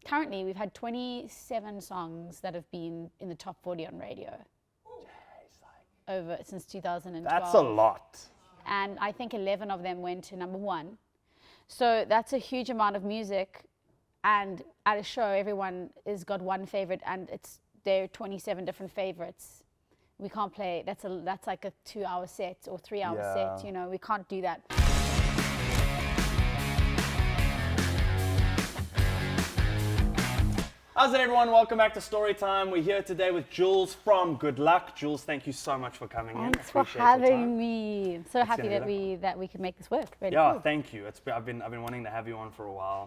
currently we've had 27 songs that have been in the top 40 on radio over since 2012. That's a lot. And I think 11 of them went to #1. So that's a huge amount of music. And at a show, everyone has got one favorite, and there are 27 different favorites. We can't play. That's like a 2-hour set or 3-hour set. You know, we can't do that. How's it, everyone? Welcome back to Storytime. We're here today with Jules from Goodluck. Jules, thank you so much for coming in. Thanks for having me. I'm so happy that we could make this work. Really cool. Thank you. I've been wanting to have you on for a while.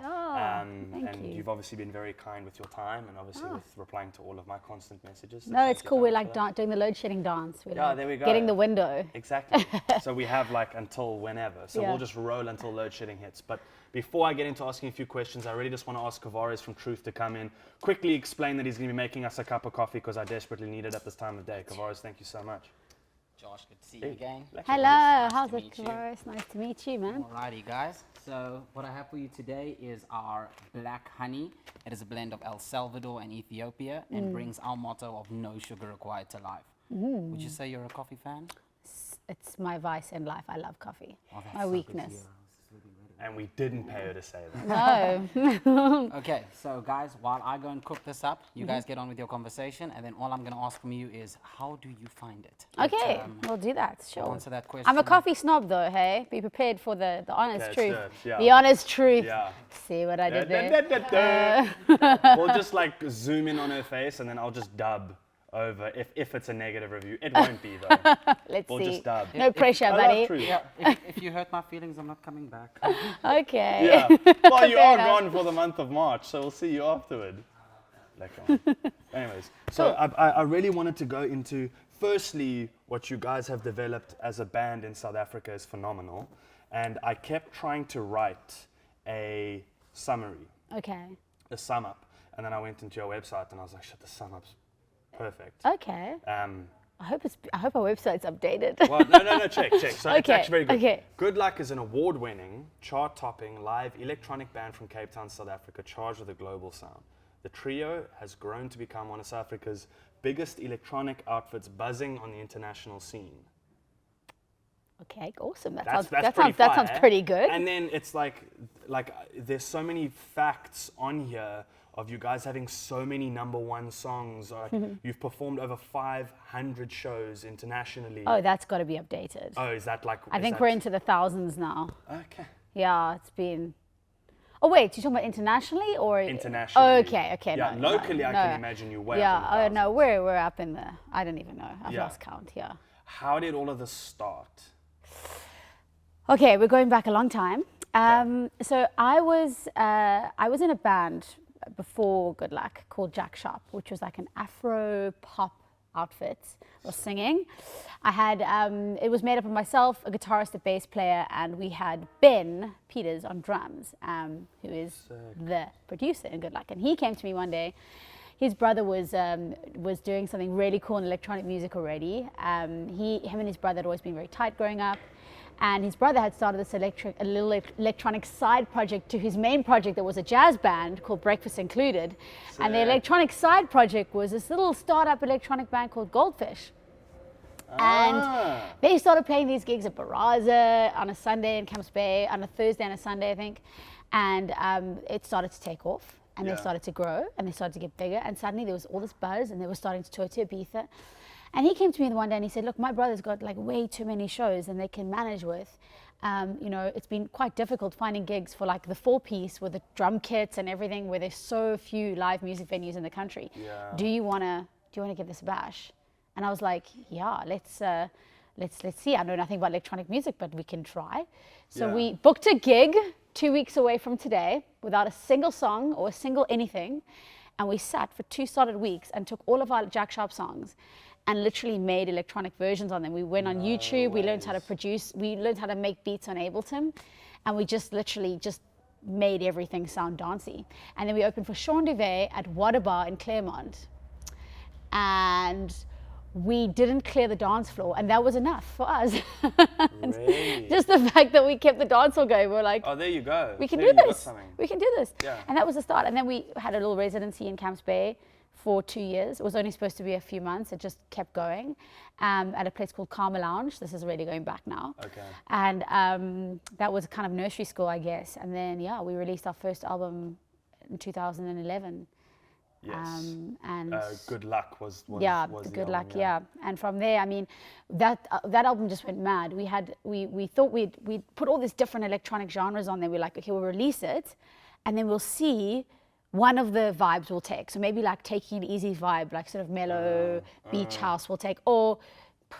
Thank you. You've obviously been very kind with your time and obviously with replying to all of my constant messages. So no, it's cool. We're like doing the load shedding dance. We're like there we go. Getting the window. Exactly. So we have like until whenever. So we'll just roll until load shedding hits. But before I get into asking a few questions, I really just want to ask Kavaris from Truth to come in, quickly explain that he's going to be making us a cup of coffee because I desperately need it at this time of day. Kavaris, thank you so much. Josh, good to see you again. Hello, how's it, Kavaris? Nice to meet you, man. Alrighty, guys. So what I have for you today is our black honey. It is a blend of El Salvador and Ethiopia and brings our motto of no sugar required to life. Would you say you're a coffee fan? It's my vice in life. I love coffee. Oh, that's my so weakness. And we didn't pay her to say that. No. Okay, so guys, while I go and cook this up, you guys get on with your conversation, and then all I'm going to ask from you is, how do you find it? Okay, we'll do that, I'll sure. answer that question. I'm a coffee snob though, hey? Be prepared for the honest truth. Yeah. The honest truth. Yeah. See what I did there? We'll just like zoom in on her face and then I'll just dub over if it's a negative review. It won't be though. Let's We'll see. just dub. No pressure, I love buddy. truth. Yeah, if you hurt my feelings, I'm not coming back. Okay. Yeah. Well, you Fair are enough. gone for the month of March, so we'll see you afterward. Anyways, so I really wanted to go into, firstly, what you guys have developed as a band in South Africa is phenomenal. And I kept trying to write a summary, Okay. a sum up. And then I went into your website and I was like, shit, the sum up's perfect. Okay. I hope our website's updated. Well, no, check. So it's Okay, actually very good. okay. Goodluck is an award-winning, chart-topping, live electronic band from Cape Town, South Africa, charged with a global sound. The trio has grown to become one of South Africa's biggest electronic outfits, buzzing on the international scene. Okay, awesome. That Pretty sounds fire. pretty good. And then it's like there's so many facts on here of you guys having so many #1 songs. You've performed over 500 shows internationally. Oh, that's got to be updated. Oh, is that like? I think we're into the thousands now. Okay. Yeah, it's been. Oh wait, you're talking about internationally or? Internationally. Oh, okay. Yeah, no, locally I no. can imagine you way Yeah, up in the oh no, thousands. we're up in the. I don't even know. I've Yeah. lost count. Yeah. How did all of this start? Okay, we're going back a long time. So I was in a band before Goodluck called Jack Shop, which was like an Afro pop outfit or singing. I had it was made up of myself, a guitarist, a bass player, and we had Ben Peters on drums, who is the producer in Goodluck. And he came to me one day. His brother was doing something really cool in electronic music already. Him and his brother had always been very tight growing up. And his brother had started this little electronic side project to his main project that was a jazz band called Breakfast Included. And the electronic side project was this little startup electronic band called Goldfish. And they started playing these gigs at Baraza on a Sunday in Camps Bay, on a Thursday and a Sunday, I think. And it started to take off. And they started to grow and they started to get bigger. And suddenly there was all this buzz and they were starting to tour to Ibiza. And he came to me one day and he said, look, my brother's got like way too many shows than they can manage with. It's been quite difficult finding gigs for like the 4-piece with the drum kits and everything, where there's so few live music venues in the country. Yeah. Do you wanna give this a bash? And I was like, yeah, let's see. I know nothing about electronic music, but we can try. So we booked a gig 2 weeks away from today without a single song or a single anything. And we sat for 2 solid weeks and took all of our Jack Sharp songs and literally made electronic versions on them. We went on YouTube, we learned how to produce, we learned how to make beats on Ableton, and we just literally made everything sound dancey. And then we opened for Sean Duvet at Water Bar in Claremont. And we didn't clear the dance floor, and that was enough for us. Really? Just the fact that we kept the dance floor going, we're like, Oh, there you go. we can There do you got this. something. We can do this. Yeah. And that was the start. And then we had a little residency in Camps Bay for 2 years. It was only supposed to be a few months. It just kept going at a place called Karma Lounge. This is really going back now. Okay. And that was kind of nursery school, I guess. And then, yeah, we released our first album in 2011. Yes. And Goodluck was yeah, was the Goodluck, album, yeah. And from there, I mean, that album just went mad. We thought we'd put all these different electronic genres on there. We're like, okay, we'll release it, and then we'll see one of the vibes we'll take. So maybe like Taking It Easy vibe, like sort of mellow beach house we'll take, or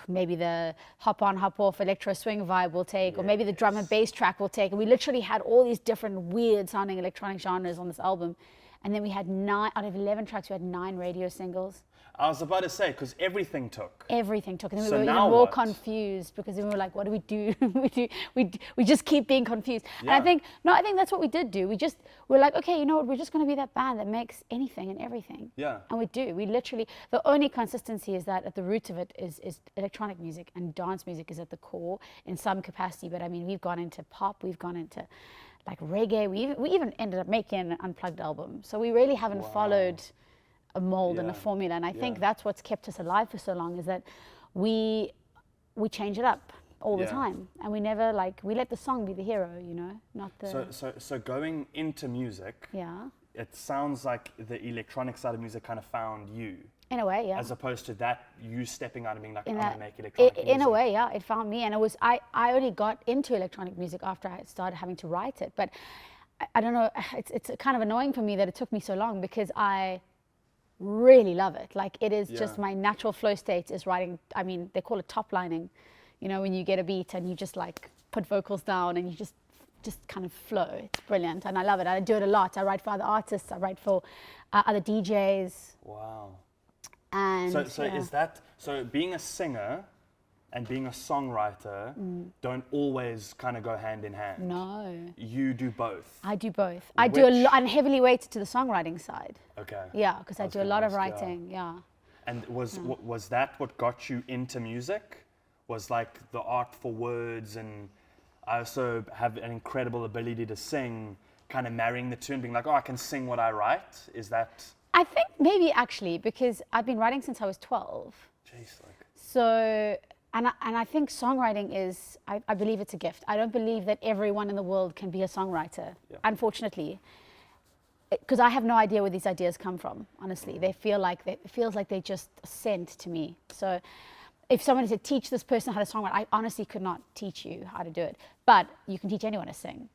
maybe the hop on, hop off electro swing vibe we'll take, or maybe the drum and bass track we'll take. And we literally had all these different weird sounding electronic genres on this album. And then we had 9 out of 11 tracks, we had 9 radio singles. I was about to say, because everything took. Everything took. And then So we were even now more what? confused because then we were like, what do we do? we just keep being confused. Yeah. And I think that's what we did do. We're like, okay, you know what? We're just going to be that band that makes anything and everything. Yeah. And we do. We literally, the only consistency is that at the root of it is electronic music, and dance music is at the core in some capacity. But I mean, we've gone into pop, we've gone into like reggae. We even ended up making an unplugged album. So we really haven't followed a mold and a Yeah. formula. And I think Yeah. that's what's kept us alive for so long, is that we change it up all the Yeah. time. And we never we let the song be the hero, you know, not the, So going into music, yeah. it sounds like the electronic side of music kind of found you, In a way, yeah. as opposed to that you stepping out and being like, I'm in gonna that, make electronic music. in a way, yeah, it found me. And it was, I only got into electronic music after I started having to write it. But I don't know, it's kind of annoying for me that it took me so long, because I really love it. Like, it is just Yeah. my natural flow state is writing. I mean, they call it top lining, you know, when you get a beat and you just like put vocals down and you just kind of flow. It's brilliant, and I love it. I do it a lot. I write for other artists, I write for other DJs. Wow. And So yeah. is that, so being a singer and being a songwriter don't always kind of go hand in hand? No, You do both? I do both. I do a Which- lot. I'm heavily weighted to the songwriting side. Okay. Yeah, because I was do a gonna lot of ask, yeah. writing. Yeah. And was that what got you into music? Was like the art for words, and I also have an incredible ability to sing, kind of marrying the two and being like, oh, I can sing what I write? Is that, I think maybe actually, because I've been writing since I was 12. jeez, like, So, and I think songwriting is, I believe it's a gift. I don't believe that everyone in the world can be a songwriter, Yeah. unfortunately. Because I have no idea where these ideas come from, honestly. It feels like they just sent to me. So if someone said, teach this person how to songwrite, I honestly could not teach you how to do it. But you can teach anyone to sing,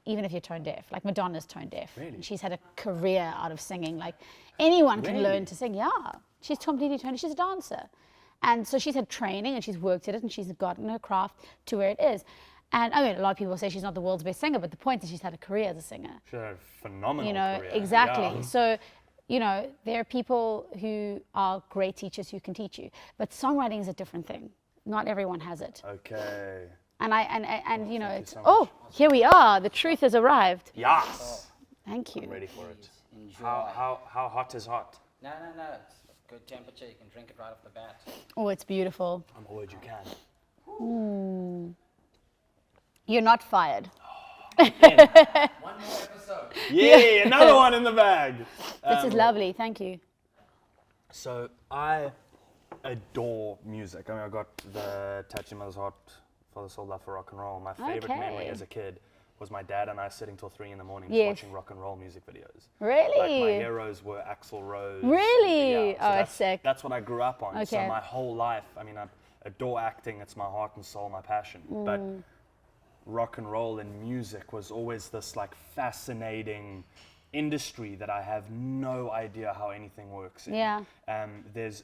even if you're tone deaf. Like Madonna's tone deaf. Really? She's had a career out of singing. Like anyone can Really? learn to sing. Yeah, she's completely tone deaf. She's a dancer. And so she's had training and she's worked at it and she's gotten her craft to where it is. And I mean, a lot of people say she's not the world's best singer, but the point is she's had a career as a singer. she had a phenomenal You know, career. exactly. Yeah. So, you know, there are people who are great teachers who can teach you, but songwriting is a different thing. Not everyone has it. Okay. And you know, thank you it's, so much. oh, here we are. The truth has arrived. Yes. Thank you. I'm ready for it. Please enjoy. How hot is hot? No. It's good temperature. You can drink it right off the bat. Oh, it's beautiful. I'm a word you can. You're not fired. One more episode. Yay, another one in the bag. This is lovely. Thank you. So I adore music. I mean, I got the Touching Mother's Heart for the Soul Love for Rock and Roll. My favorite memory Okay. as a kid was my dad and I sitting till 3 in the morning Yes. watching rock and roll music videos. Really? Like my heroes were Axl Rose. Really? Yeah, so Oh, that's, sick. That's what I grew up on. So Okay. my whole life, I mean, I adore acting. It's my heart and soul, my passion. But rock and roll and music was always this like fascinating industry that I have no idea how anything works in. Yeah. There's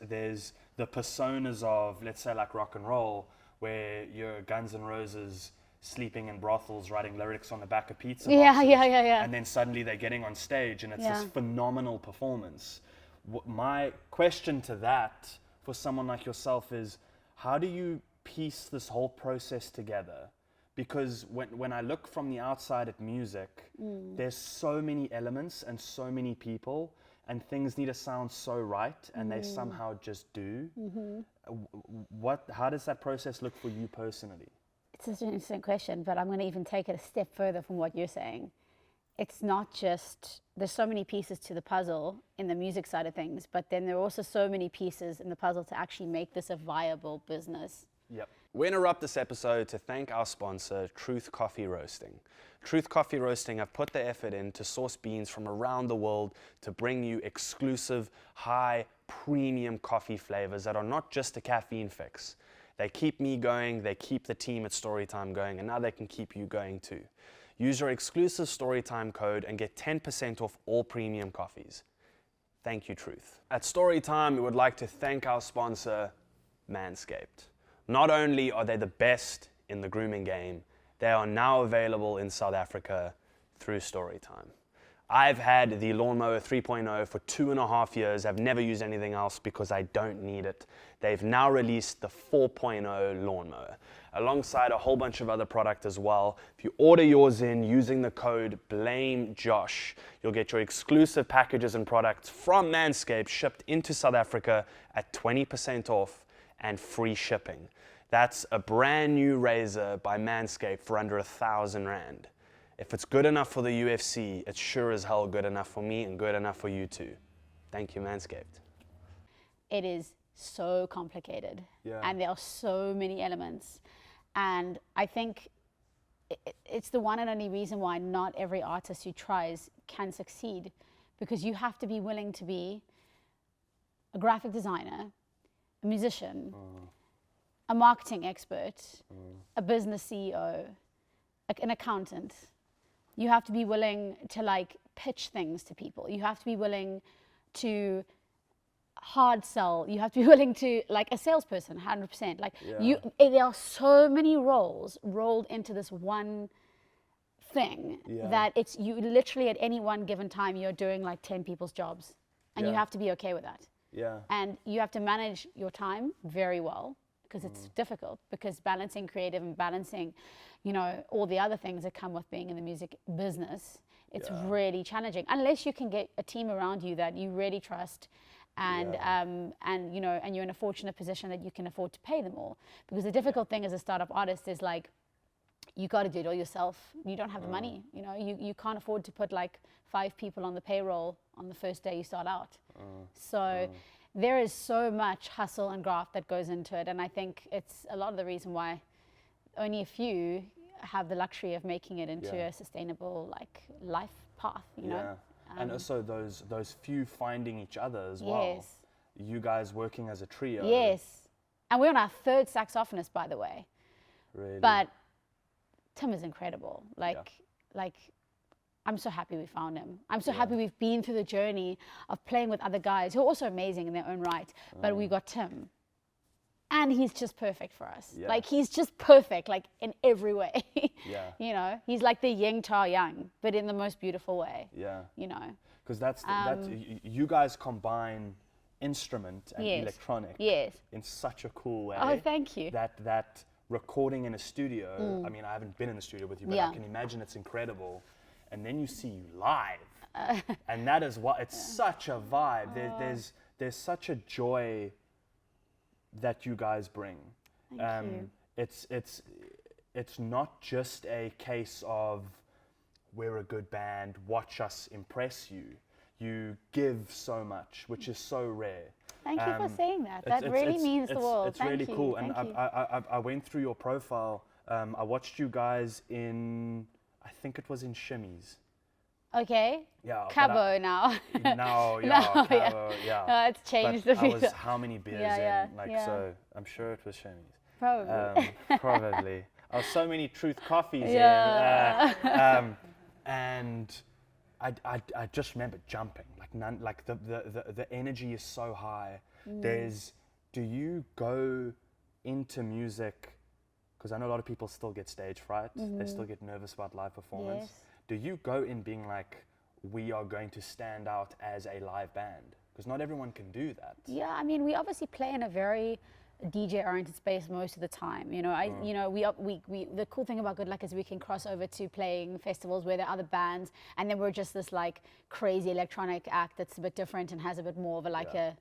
the personas of, let's say, like rock and roll, where you're Guns N' Roses sleeping in brothels, writing lyrics on the back of pizza Yeah, boxes, yeah. and then suddenly they're getting on stage and it's Yeah. this phenomenal performance. My question to that for someone like yourself is, how do you piece this whole process together? Because when I look from the outside at music, there's so many elements and so many people, and things need to sound so right, and they somehow just do. How does that process look for you personally? It's such an interesting question, but I'm going to even take it a step further from what you're saying. It's not just, there's so many pieces to the puzzle in the music side of things, but then there are also so many pieces in the puzzle to actually make this a viable business. Yep. We interrupt this episode to thank our sponsor, Truth Coffee Roasting. Truth Coffee Roasting have put the effort in to source beans from around the world to bring you exclusive, high, premium coffee flavors that are not just a caffeine fix. They keep me going, they keep the team at Storytime going, and now they can keep you going too. Use your exclusive Storytime code and get 10% off all premium coffees. Thank you, Truth. At Storytime, we would like to thank our sponsor, Manscaped. Not only are they the best in the grooming game, they are now available in South Africa through Storytime. I've had the Lawnmower 3.0 for 2.5 years. I've never used anything else because I don't need it. They've now released the 4.0 Lawnmower, alongside a whole bunch of other product as well. If you order yours in using the code BLAMEJOSH, you'll get your exclusive packages and products from Manscaped shipped into South Africa at 20% off and free shipping. That's a brand new razor by Manscaped for under 1,000 Rand. If it's good enough for the UFC, it's sure as hell good enough for me and good enough for you too. Thank you, Manscaped. It is so complicated, and there are so many elements. And I think it's the one and only reason why not every artist who tries can succeed, because you have to be willing to be a graphic designer, a musician, a marketing expert, a business CEO, an accountant. You have to be willing to like pitch things to people. You have to be willing to hard sell. You have to be willing to, like a salesperson, 100%. Like there are so many roles rolled into this one thing that it's, you literally at any one given time, you're doing like 10 people's jobs, and you have to be okay with that. And you have to manage your time very well, because it's difficult, because balancing creative and balancing, you know, all the other things that come with being in the music business, it's really challenging, unless you can get a team around you that you really trust, and you know, and you're in a fortunate position that you can afford to pay them all. Because the difficult thing as a startup artist is like, you got to do it all yourself. You don't have the money, you know, you can't afford to put like 5 people on the payroll on the first day you start out. So there is so much hustle and graft that goes into it, and I think it's a lot of the reason why only a few have the luxury of making it into a sustainable like life path, you know. And also those few finding each other as well. Yes. You guys working as a trio. Yes. And we're on our 3rd saxophonist, by the way. Really? But Tim is incredible. Like I'm so happy we found him. I'm so happy we've been through the journey of playing with other guys who are also amazing in their own right. But we got Tim. And he's just perfect for us. Like, he's just perfect, like, in every way. You know, he's like the yin to our yang, but in the most beautiful way. You know. Because that's you guys combine instrument and electronic in such a cool way. Oh, thank you. That recording in a studio, I mean, I haven't been in the studio with you, but I can imagine it's incredible. And then you see you live. And that is what, it's such a vibe. There's such a joy that you guys bring. Thank you. It's not just a case of we're a good band, watch us impress you. You give so much, which is so rare. Thank you for saying that. That really means the world. It's really cool. And I went through your profile. I watched you guys in, I think it was in Shimmies. Okay. Yeah. Cabo now. Now, Cabo, No, it's changed but the I was how many beers in? So I'm sure it was Shimmies. Probably. Probably. Oh, so many Truth Coffees in. And I just remember jumping. Like the energy is so high. Do you go into music, because I know a lot of people still get stage fright. They still get nervous about live performance. Yes. Do you go in being like, we are going to stand out as a live band? Because not everyone can do that. Yeah, I mean, we obviously play in a very DJ-oriented space most of the time. You know, the cool thing about Goodluck is we can cross over to playing festivals where there are other bands, and then we're just this like crazy electronic act that's a bit different and has a bit more of a like a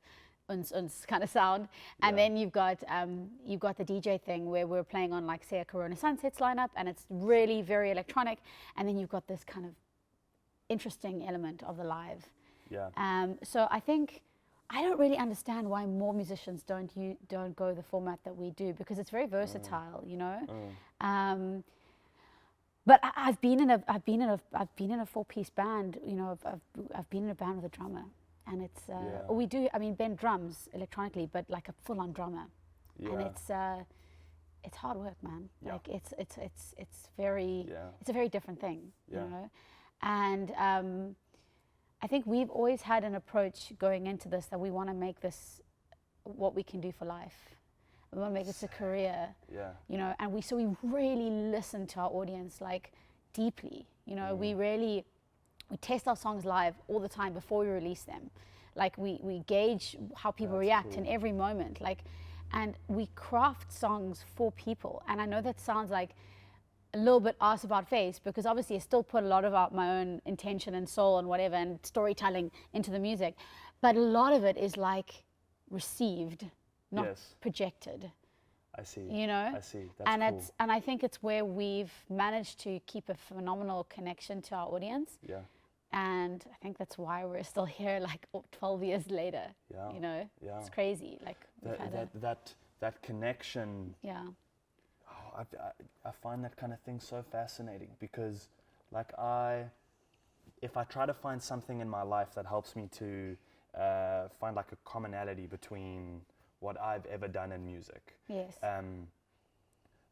uns kind of sound. And then you've got the DJ thing where we're playing on like say a Corona Sunsets lineup, and it's really very electronic. And then you've got this kind of interesting element of the live. Yeah. So I think I don't really understand why more musicians don't go the format that we do, because it's very versatile, you know. But I've been in a 4-piece band, you know. I've been in a band with a drummer, and it's we do. I mean, Ben drums electronically, but like a full-on drummer, and it's hard work, man. Like it's a very different thing, you know. And I think we've always had an approach going into this that we want to make this what we can do for life. We want to make this a career, you know, and we really listen to our audience like deeply, you know. We test our songs live all the time before we release them. Like we gauge how people react in every moment, like, and we craft songs for people. And I know that sounds like a little bit ass about face, because obviously I still put a lot of my own intention and soul and whatever and storytelling into the music, but a lot of it is like received, not projected. I see. You know? I see. That's cool. And I think it's where we've managed to keep a phenomenal connection to our audience. Yeah. And I think that's why we're still here like 12 years later. Yeah. You know? Yeah. It's crazy. Like that connection. Yeah. I find that kind of thing so fascinating, because like if I try to find something in my life that helps me to find like a commonality between what I've ever done in music. Yes.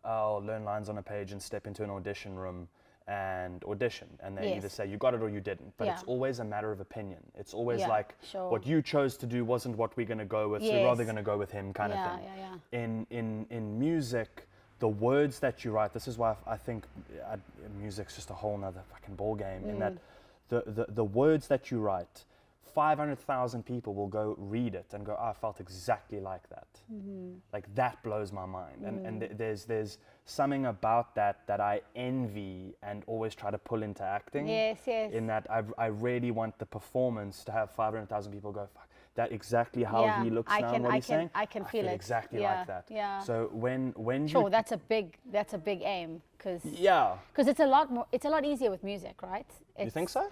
I'll learn lines on a page and step into an audition room and audition, and they either say you got it or you didn't, but it's always a matter of opinion. It's always like what you chose to do wasn't what we're going to go with, so we're rather going to go with him kind of thing. In music, the words that you write, this is why I think music's just a whole nother fucking ball game, in that the words that you write, 500,000 people will go read it and go, I felt exactly like that. Like that blows my mind. And there's something about that I envy and always try to pull into acting. Yes. In that I really want the performance to have 500,000 people go, fuck, that exactly how he looks now and what he's saying. I can feel it exactly like that. Yeah. So when sure, that's a big aim, because it's a lot easier with music, right? You think so?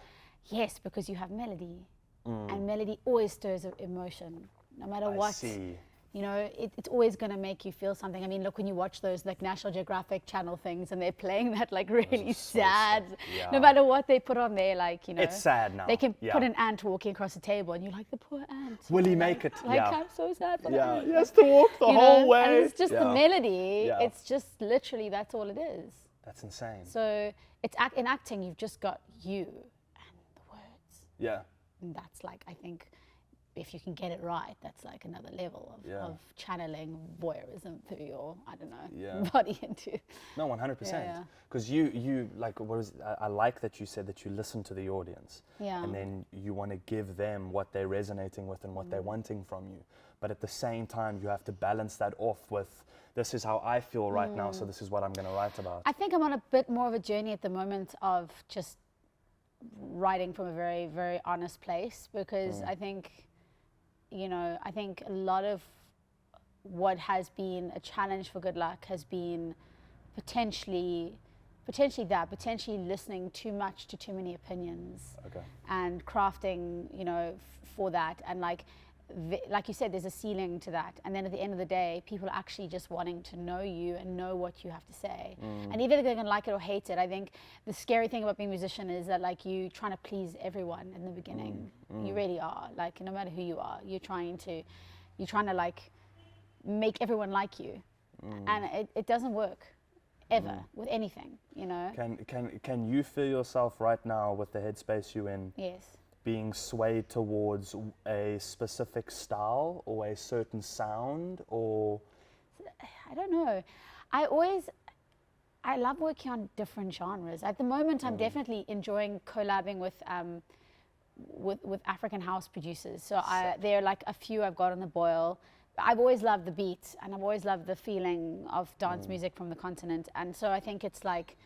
Yes, because you have melody, and melody always stirs emotion, no matter what. I see. You know, it's always going to make you feel something. I mean, look, when you watch those like National Geographic channel things and they're playing that like really sad, no matter what they put on there, like, you know. It's sad now. They can put an ant walking across the table and you're like, the poor ant. Will he make it? Like, I'm so sad for that ant. He has to walk the whole way. And it's just the melody. It's just literally, that's all it is. That's insane. So it's in acting, you've just got you and the words. Yeah. And that's like, I think, if you can get it right, that's like another level of channeling voyeurism through your, I don't know, body into. No, 100%. Because you like, I like that you said that you listen to the audience. Yeah. And then you want to give them what they're resonating with and what they're wanting from you. But at the same time, you have to balance that off with, this is how I feel right now, so this is what I'm going to write about. I think I'm on a bit more of a journey at the moment of just writing from a very, very honest place, because I think, you know, I think a lot of what has been a challenge for Goodluck has been potentially listening too much to too many opinions, and crafting, you know, for that, and like you said, there's a ceiling to that, and then at the end of the day, people are actually just wanting to know you and know what you have to say, and either they're gonna like it or hate it. I think the scary thing about being a musician is that like you trying to please everyone in the beginning. You really are, like, no matter who you are, you're trying to like make everyone like you, and it doesn't work ever with anything, you know. Can you feel yourself right now with the headspace you're in? Yes. Being swayed towards a specific style or a certain sound, or? I don't know. I love working on different genres. At the moment, I'm definitely enjoying collabing with African house producers. So there are like a few I've got on the boil. I've always loved the beat, and I've always loved the feeling of dance music from the continent. And so I think it's like,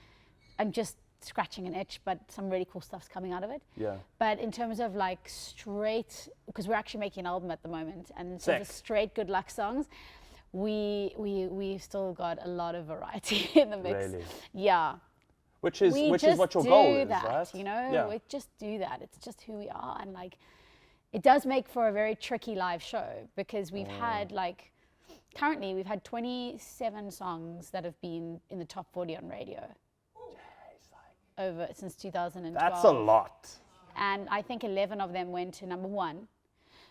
I'm just scratching an itch, but some really cool stuff's coming out of it. Yeah. But in terms of like straight, because we're actually making an album at the moment, and so the straight Goodluck songs, we've still got a lot of variety in the mix. Really? Yeah. Which is what your goal is, that, right? You know, Yeah. we just do that. It's just who we are, and like, it does make for a very tricky live show, because we've had like, currently we've had 27 songs that have been in the top 40 on radio over since 2012. That's a lot. And I think 11 of them went to #1.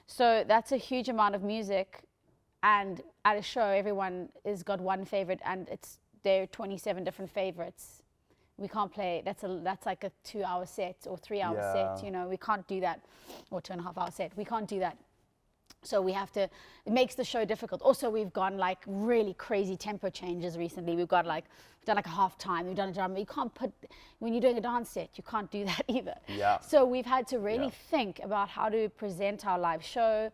So that's a huge amount of music. And at a show, everyone has got one favorite, and there are 27 different favorites. We can't play. That's like a 2-hour set or 3-hour set. You know, we can't do that, or 2.5-hour set. We can't do that. So we have to. It makes the show difficult. Also, we've gone like really crazy tempo changes recently. We've done like a half time. We've done a drum. You can't put, when you're doing a dance set, you can't do that either. Yeah. So we've had to really think about how to present our live show.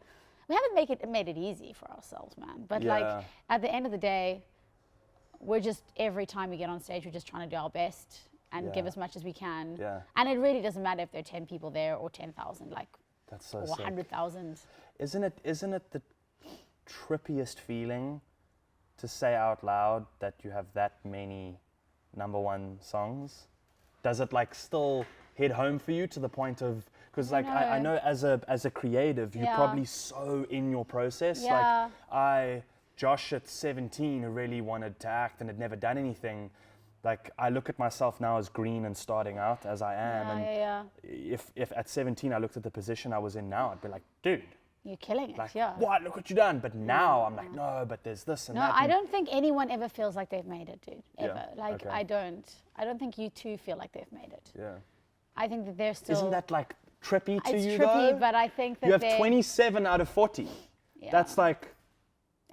We haven't made it easy for ourselves, man. But like at the end of the day, we're just, every time we get on stage, we're just trying to do our best and give as much as we can. Yeah. And it really doesn't matter if there are 10 people there or 10,000, like, That's so or sick. 100,000. Isn't it the trippiest feeling to say out loud that you have that many #1 songs? Does it like still hit home for you to the point of, because like I know as a creative, you're probably so in your process. Yeah. Like Josh at 17 who really wanted to act and had never done anything. Like I look at myself now as green and starting out as I am, if at 17 I looked at the position I was in now, I'd be like, dude, you're killing it. like, what? Look what you done. But now I'm like, no, but there's this and that. No, I don't think anyone ever feels like they've made it, dude. Ever. Yeah, Like, okay. I don't think you two feel like they've made it. Yeah. I think that they're still. Isn't that like trippy to it's you trippy, though? but I think that you have 27 out of 40. Yeah. That's like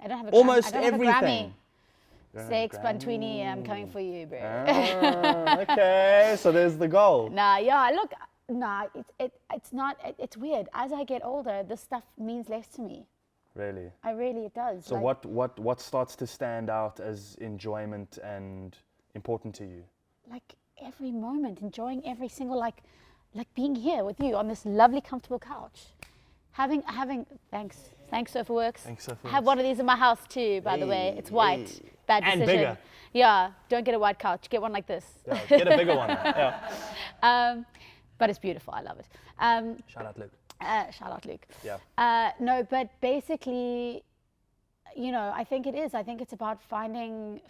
I don't have a almost I don't everything. Have a Grammy. You don't have a Six Grammy? Bantwini, I'm coming for you, bro. Okay, so there's the goal. Nah, yeah, look, nah, it's not, it's weird. As I get older, this stuff means less to me. Really? It does. So like, what starts to stand out as enjoyment and important to you? Like every moment, enjoying every single, like being here with you on this lovely, comfortable couch. Having, thanks Surfworks. Thanks, Surfworks. I have one of these in my house too, by the way. It's white. Hey. Bad And decision. bigger. Yeah, don't get a white couch. Get one like this. Yeah, get a bigger one. Yeah. But it's beautiful. I love it. Shout out, Luke. Shout out, Luke. Yeah. No, but basically, you know, I think it is. I think it's about finding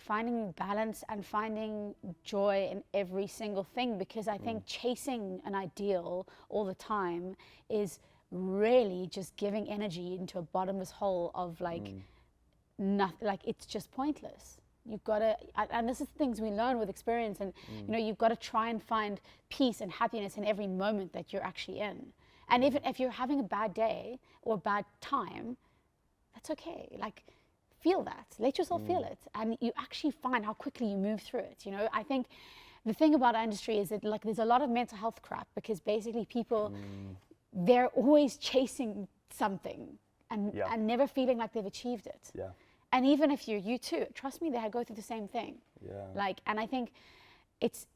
balance and finding joy in every single thing, because I think chasing an ideal all the time is really just giving energy into a bottomless hole of like nothing. Like it's just pointless. You've got to, and this is things we learn with experience, and you know, you've got to try and find peace and happiness in every moment that you're actually in. And even if you're having a bad day or a bad time, that's okay. Like, feel that. Let yourself feel it, and you actually find how quickly you move through it. You know, I think the thing about our industry is that like there's a lot of mental health crap, because basically people they're always chasing something and never feeling like they've achieved it. Yeah. And even if you too, trust me, they go through the same thing. Yeah. Like, and I think it's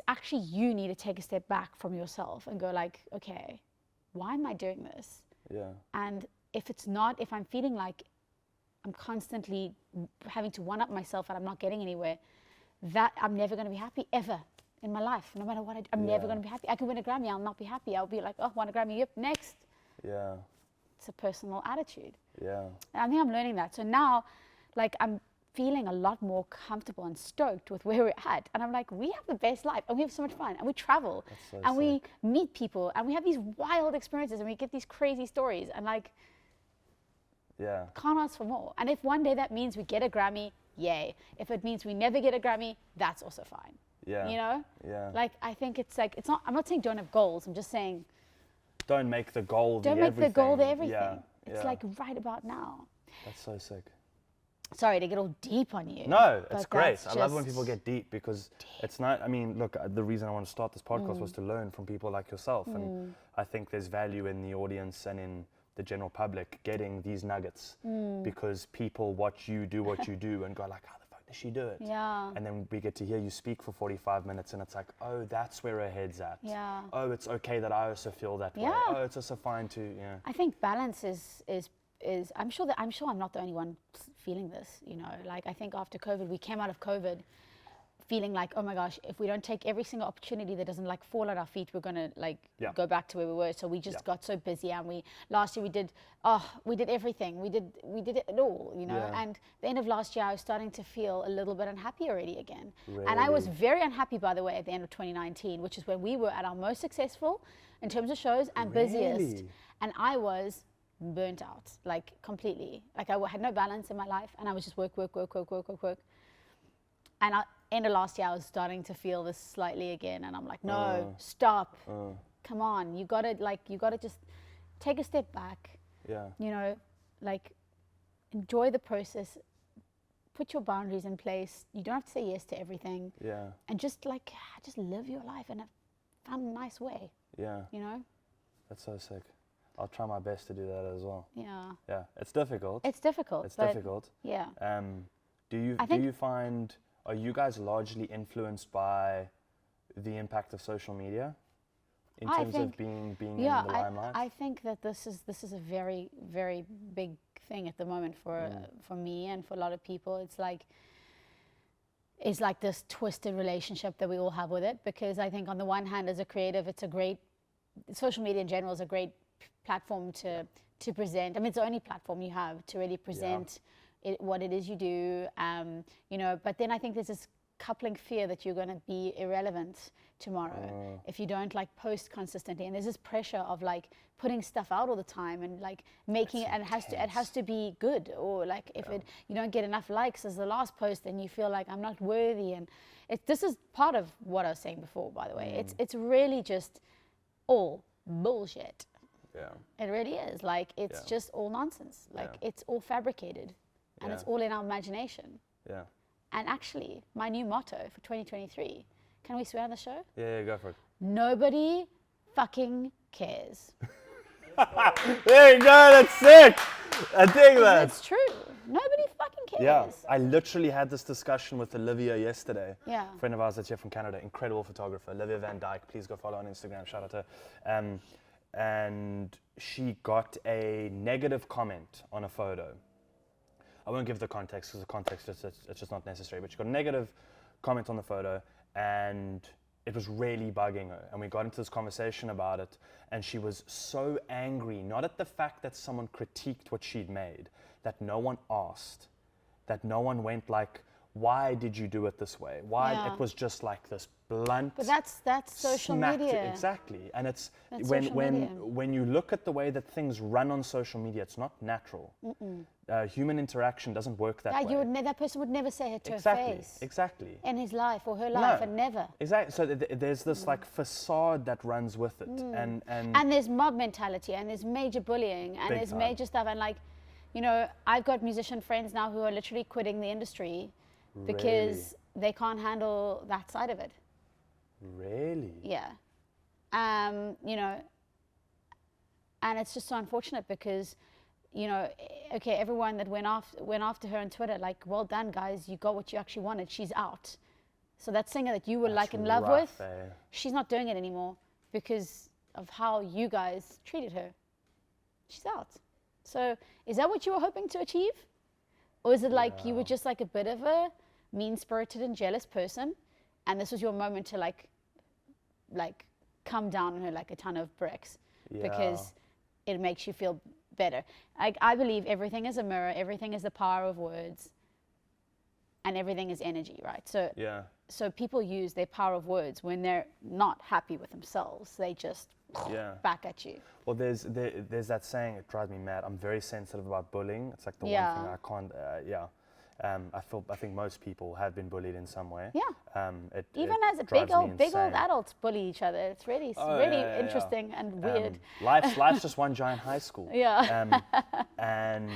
actually, you need to take a step back from yourself and go like, okay, why am I doing this? Yeah. And if I'm feeling like I'm constantly having to one-up myself and I'm not getting anywhere, that I'm never going to be happy ever in my life. No matter what I do, I'm never going to be happy. I could win a Grammy, I'll not be happy. I'll be like, oh, won a Grammy, yep, next. Yeah. It's a personal attitude. Yeah. And I think I'm learning that. So now, like, I'm feeling a lot more comfortable and stoked with where we're at. And I'm like, we have the best life, and we have so much fun, and we travel, and we meet people, and we have these wild experiences, and we get these crazy stories, and like, can't ask for more. And if one day that means we get a Grammy, yay. If it means we never get a Grammy, that's also fine. Yeah. You know? Yeah. Like, I think it's like, it's not, I'm not saying don't have goals, I'm just saying, don't make the goal the don't make everything. the goal the everything. Yeah. It's like right about now. That's so sick. Sorry to get all deep on you. No, it's but great. that's I love when just people get deep, because it's not, I mean, look, the reason I want to start this podcast was to learn from people like yourself. And I think there's value in the audience and in the general public getting these nuggets because people watch you do what you do and go like, how the fuck does she do it? Yeah. And then we get to hear you speak for 45 minutes and it's like, oh, that's where her head's at. Yeah. Oh, it's okay that I also feel that way. Yeah. Oh, it's also fine to, yeah. I think balance is I'm sure I'm not the only one feeling this, you know. Like, I think after COVID, we came out of COVID feeling like, oh my gosh, if we don't take every single opportunity that doesn't like fall at our feet, we're gonna like go back to where we were. So we just got so busy, and last year we did everything. We did it all, you know. Yeah. And the end of last year, I was starting to feel a little bit unhappy already again. Really? And I was very unhappy, by the way, at the end of 2019, which is when we were at our most successful in terms of shows and busiest. Really? And I was burnt out, like completely. Like I had no balance in my life, and I was just work. And end of last year, I was starting to feel this slightly again, and I'm like, no, stop. Come on, you gotta just take a step back. Yeah. You know, like enjoy the process. Put your boundaries in place. You don't have to say yes to everything. Yeah. And just live your life in a fun, nice way. Yeah. You know. That's so sick. I'll try my best to do that as well. Yeah. Yeah. It's difficult. It's difficult. It's difficult. Yeah. Do you find, are you guys largely influenced by the impact of social media in terms of being in the limelight? I think that this is a very, very big thing at the moment for me and for a lot of people. It's like this twisted relationship that we all have with it, because I think on the one hand, as a creative, social media in general is a great platform to present. I mean, it's the only platform you have to really present what it is you do, you know. But then I think there's this coupling fear that you're going to be irrelevant tomorrow if you don't like post consistently, and there's this pressure of like putting stuff out all the time and like making it, and it has to be good, or like if you don't get enough likes as the last post, then you feel like I'm not worthy. And this is part of what I was saying before, by the way. It's really just all bullshit. Yeah. It really is. Like, it's just all nonsense. Like, it's all fabricated, and it's all in our imagination. Yeah. And actually, my new motto for 2023, can we swear on the show? Yeah, go for it. Nobody fucking cares. There you go, that's sick. I dig that. It's true. Nobody fucking cares. Yeah, I literally had this discussion with Olivia yesterday. Yeah. A friend of ours that's here from Canada, incredible photographer, Olivia Van Dyke. Please go follow on Instagram, shout out to her. And she got a negative comment on a photo. I won't give the context because the context it's just not necessary, but she got a negative comment on the photo and it was really bugging her. And we got into this conversation about it, and she was so angry, not at the fact that someone critiqued what she'd made, that no one asked, that no one went like, why did you do it this way? Why? Yeah. It was just like this blunt. But that's social media. Exactly. And it's That's when social media. when you look at the way that things run on social media, it's not natural. Human interaction doesn't work that way. That person would never say it to her Exactly. face. Exactly. In his life or her life, and never. Exactly. So there's this like facade that runs with it, and there's mob mentality, and there's major bullying, and Big there's time. major stuff, and like, you know, I've got musician friends now who are literally quitting the industry because they can't handle that side of it. Really? Yeah. You know, and it's just so unfortunate because, you know, okay, everyone that went after her on Twitter, like, well done, guys, you got what you actually wanted. She's out. So that singer that you were like in love rough, with, eh? she's not doing it anymore because of how you guys treated her. She's out. So is that what you were hoping to achieve? Or is it like you were just like a bit of a mean-spirited and jealous person, and this was your moment to like come down on her like a ton of bricks because it makes you feel better? I believe everything is a mirror, everything is the power of words, and everything is energy, right? So people use their power of words when they're not happy with themselves. They just back at you. Well, there's that saying, it drives me mad. I'm very sensitive about bullying. It's like the one thing I can't. I think most people have been bullied in some way. Yeah. Even as a big old adults bully each other. It's really interesting and weird. Life's just one giant high school. Yeah. And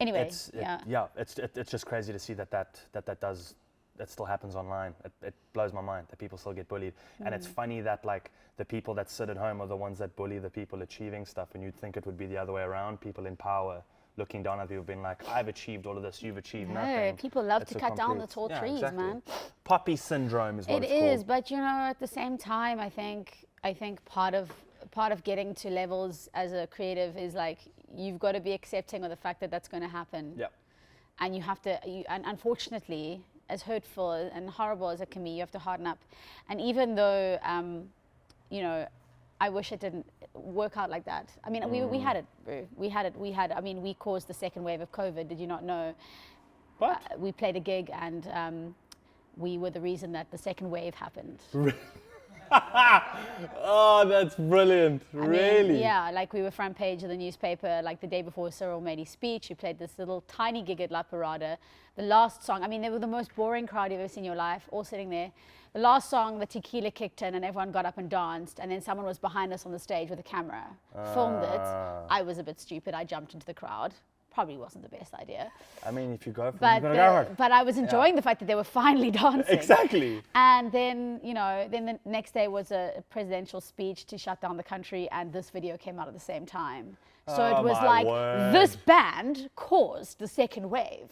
anyway, it's just crazy to see that does that still happens online. It blows my mind that people still get bullied. And it's funny that like the people that sit at home are the ones that bully the people achieving stuff, and you'd think it would be the other way around. People in power looking down at people being like, I've achieved all of this, you've achieved nothing. People love It's to a cut down the complete- tall yeah, trees, exactly. man. Poppy syndrome is what It it's is, called. but at the same time, I think part of getting to levels as a creative is like you've got to be accepting of the fact that that's going to happen. Yeah. And you have to, and unfortunately, as hurtful and horrible as it can be, you have to harden up. And even though, I wish it didn't work out like that. I mean, we had it, bro. I mean, we caused the second wave of COVID. Did you not know? What? We played a gig and we were the reason that the second wave happened. Oh, that's brilliant. I mean, Really? yeah, like we were front page of the newspaper, like the day before Cyril made his speech. We played this little tiny gig at La Parada. The last song, I mean, they were the most boring crowd you've ever seen in your life, all sitting there. The last song, the tequila kicked in and everyone got up and danced. And then someone was behind us on the stage with a camera, filmed it. I was a bit stupid. I jumped into the crowd. Probably wasn't the best idea. I mean, if you go for it, But, you've got to go for it. but I was enjoying the fact that they were finally dancing. Exactly. And then, then the next day was a presidential speech to shut down the country, and this video came out at the same time. So Oh, it was my like, word. this band caused the second wave.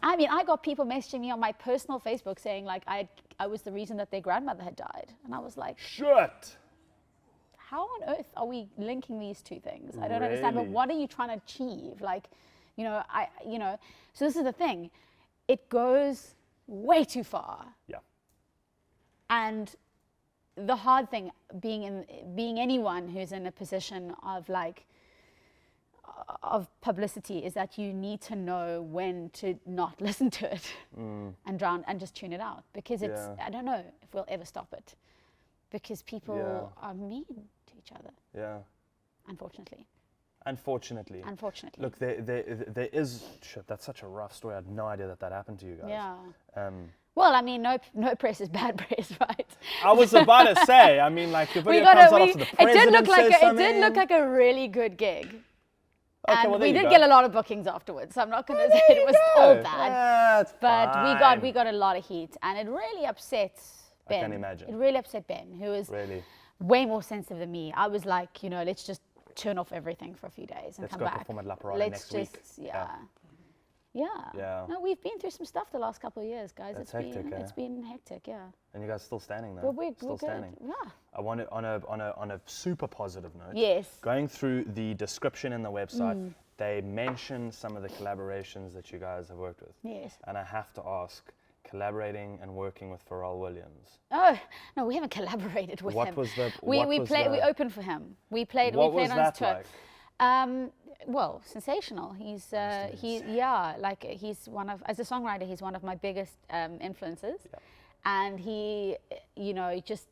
I mean, I got people messaging me on my personal Facebook saying like I was the reason that their grandmother had died. And I was like, Shit. how on earth are we linking these two things? I don't understand, but Really? what are you trying to achieve? Like, so this is the thing. It goes way too far. Yeah. And the hard thing being anyone who's in a position of publicity is that you need to know when to not listen to it and drown and just tune it out, because it's, Yeah. I don't know if we'll ever stop it, because people Yeah. are mean to each other, Yeah. Unfortunately. Look, there is, shit, that's such a rough story. I had no idea that happened to you guys. Yeah. Well, I mean, no press is bad press, right? I was about to say, I mean, like, your video We got comes a, out we, after the it president did look like says it something. did look like a really good gig. Okay, And well, there we you did go. get a lot of bookings afterwards, so I'm not going to say it was all bad. That's But fine. we got a lot of heat, and it really upset Ben. I can imagine. It really upset Ben, who is Really? way more sensitive than me. I was like, let's just turn off everything for a few days and Let's come go back. perform at La Parada Let's next just, week. Yeah. Yeah. No, we've been through some stuff the last couple of years, guys. That's hectic, eh? It's been hectic, yeah. And you guys still standing there? But we're still good. standing. Yeah. I want it on a super positive note. Yes. Going through the description in the website, they mention some of the collaborations that you guys have worked with. Yes. And I have to ask, collaborating and working with Pharrell Williams. Oh no, we haven't collaborated with What him. was the- we what we was played the- we opened for him. We played What we was played on his that tour. like? Well, sensational. He's one of, as a songwriter, he's one of my biggest influences. Yeah. And he, just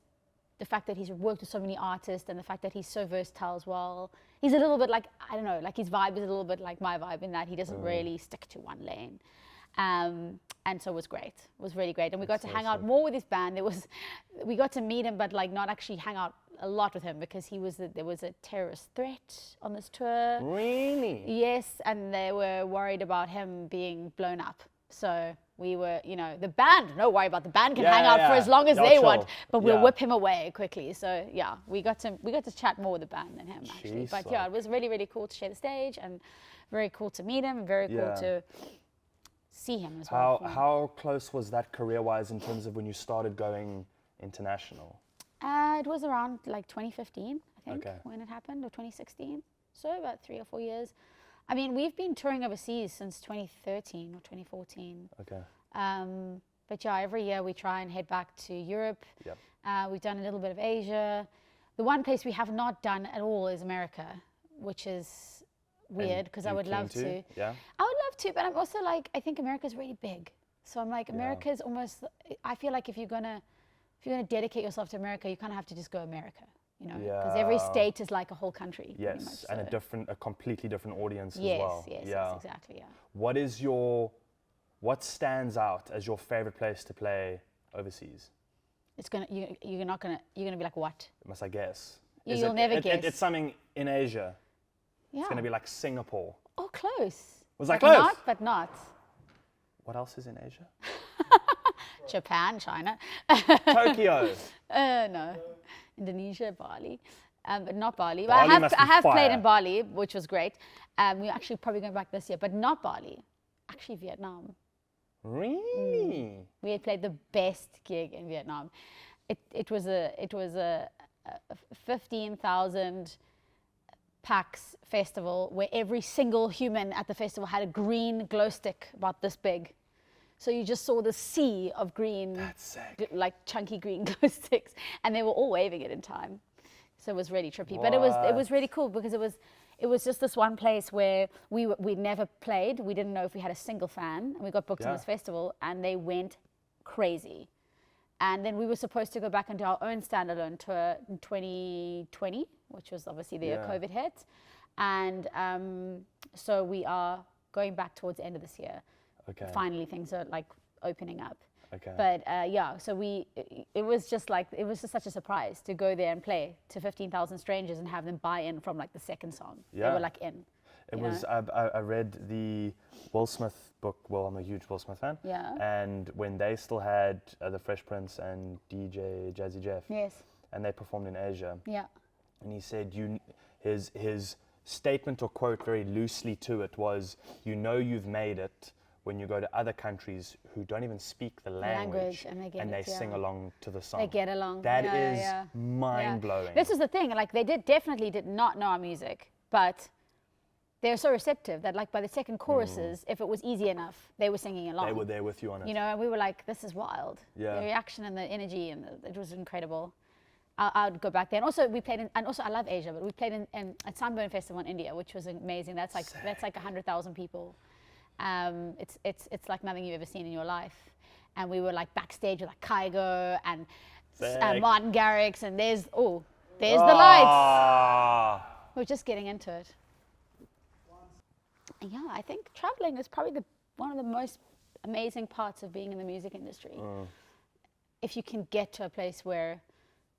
the fact that he's worked with so many artists and the fact that he's so versatile as well. He's a little bit like, I don't know, like his vibe is a little bit like my vibe in that he doesn't really stick to one lane. And so it was great. It was really great. And we got to hang out more with his band. We got to meet him, but like not actually hang out a lot with him because there was a terrorist threat on this tour. Really? Yes, and they were worried about him being blown up. So we were, the band, no worry about the band can hang out for as long as Y'all they chill. want, but we'll Yeah. whip him away quickly. So yeah, we got to chat more with the band than him actually. Jeez, But yeah, it was really, really cool to share the stage and very cool to meet him and very cool Yeah. to see him as well. How close was that career-wise in terms of when you started going international? It was around like 2015, I think, Okay. when it happened, or 2016. So about 3 or 4 years. I mean, we've been touring overseas since 2013 or 2014. Okay. But yeah, every year we try and head back to Europe. Yep. We've done a little bit of Asia. The one place we have not done at all is America, which is weird because I you would keen love to. Yeah. I would love to, but I'm also like, I think America's really big. So I'm like, America's almost, I feel like if you're gonna dedicate yourself to America, you kind of have to just go America, because every Yeah. state is like a whole country. pretty much, Yes, and so. a completely different audience Yes, as well. yes, exactly, yeah. What stands out as your favorite place to play overseas? You're gonna be like, what? Must I guess? You'll never guess. It's something in Asia. Yeah. It's going to be like Singapore. Oh, close. Was that But close? Not, but not. What else is in Asia? Japan, China. Tokyo. No. Indonesia, Bali. But not Bali. Bali But must I be have played fire. in Bali, which was great. We're actually probably going back this year, but not Bali. Actually, Vietnam. Really? We had played the best gig in Vietnam. It was a 15,000 pax festival where every single human at the festival had a green glow stick about this big. So you just saw the sea of green, That's sick. like chunky green glow sticks, and they were all waving it in time. So it was really trippy, but it was really cool because it was just this one place where we never played. We didn't know if we had a single fan, and we got booked in this festival, and they went crazy. And then we were supposed to go back and do our own standalone tour in 2020, which was obviously the year COVID hit. And so we are going back towards the end of this year. Okay. Finally, things are like opening up. Okay. But yeah, so it was just such a surprise to go there and play to 15,000 strangers and have them buy in from like the second song. Yeah. They were like in. It was, I read the Will Smith book. Well, I'm a huge Will Smith fan. Yeah. And when they still had the Fresh Prince and DJ Jazzy Jeff. Yes. And they performed in Asia. Yeah. And he said, his statement or quote very loosely to it was, you've made it when you go to other countries who don't even speak the language and they sing along to the song. They get along. That is mind-blowing. This is the thing, like they definitely did not know our music, but they were so receptive that like by the second choruses, if it was easy enough, they were singing along. They were there with you on it. You know, and we were like, this is wild. Yeah. The reaction and the energy, and it was incredible. I'd go back there. And also we played in, and also I love Asia, but we played in at Sunburn Festival in India, which was amazing. That's like 100,000 people. It's like nothing you've ever seen in your life. And we were like backstage with like Kygo and Martin Garrix, and there's the lights. We're just getting into it. Yeah, I think traveling is probably one of the most amazing parts of being in the music industry. If you can get to a place where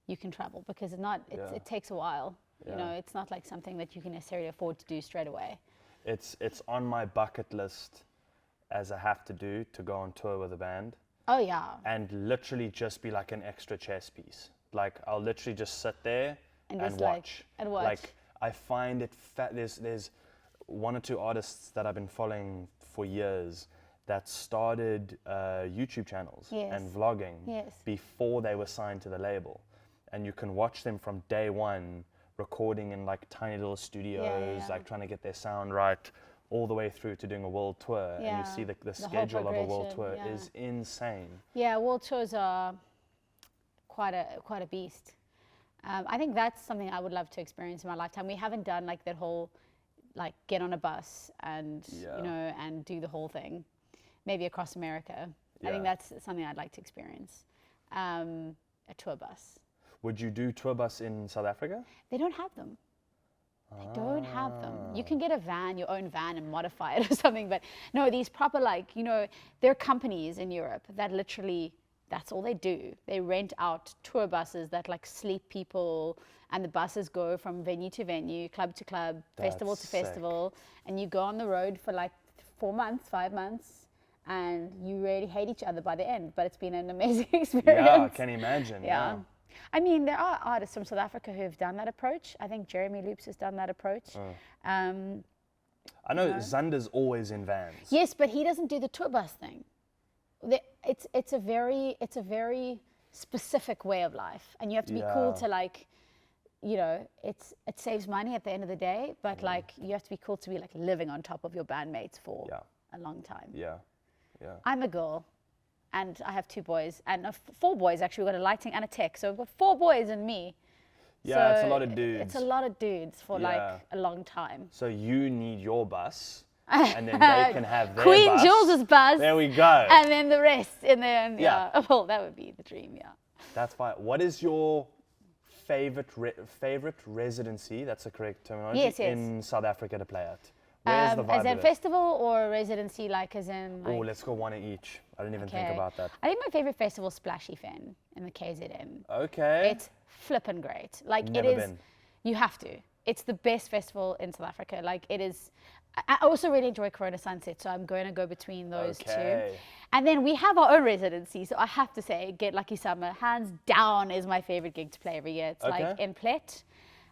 you can travel, because it takes a while. You know, it's not like something that you can necessarily afford to do straight away. It's on my bucket list as I have to do to go on tour with a band. Oh yeah. And literally just be like an extra chess piece. Like I'll literally just sit there and watch. Like I find it there's one or two artists that I've been following for years that started YouTube channels and vlogging before they were signed to the label. And you can watch them from day one recording in like tiny little studios, like trying to get their sound right, all the way through to doing a world tour. And you see the schedule of a world tour is insane. Yeah, world tours are quite a beast. I think that's something I would love to experience in my lifetime. We haven't done like that whole like get on a bus and you know, and do the whole thing. Maybe across America. I think that's something I'd like to experience. A tour bus. Would you do tour bus in South Africa? They don't have them. They don't have them. You can get a van, your own van, and modify it or something. But no, these proper, like, you know, there are companies in Europe that literally, that's all they do. They rent out tour buses that like sleep people, and the buses go from venue to venue, club to club, festival to festival. And you go on the road for like 4 months, 5 months, and you really hate each other by the end. But it's been an amazing experience. Yeah, I can imagine. Yeah. I mean, there are artists from South Africa who have done that approach. I think Jeremy Loops has done that approach. I know Xander's always in vans. Yes, but he doesn't do the tour bus thing. It's a very specific way of life, and you have to be cool to like, you know, it saves money at the end of the day, but like you have to be cool to be like living on top of your bandmates for a long time. Yeah. I'm a girl. And I have 2 boys, and 4 boys actually. We've got a lighting and a tech, so we've got 4 boys and me. Yeah, so it's a lot of dudes. It's a lot of dudes for like a long time. So you need your bus, and then they can have their Queen bus. Jules' bus. There we go. And then the rest in there. And well, that would be the dream. Yeah. That's fine. What is your favorite residency? That's the correct terminology. Yes. In South Africa to play at. Where's the vibe as in of it? festival or residency, like as in? Like, let's go one at each. I didn't even think about that. I think my favorite festival is Splashy Fen in the KZN. Okay. It's flippin' great. Like Never it is. been. You have to. It's the best festival in South Africa. Like it is. I also really enjoy Corona Sunset, so I'm going to go between those two. And then we have our own residency, so I have to say, Get Lucky Summer, hands down, is my favorite gig to play every year. It's like in Plet,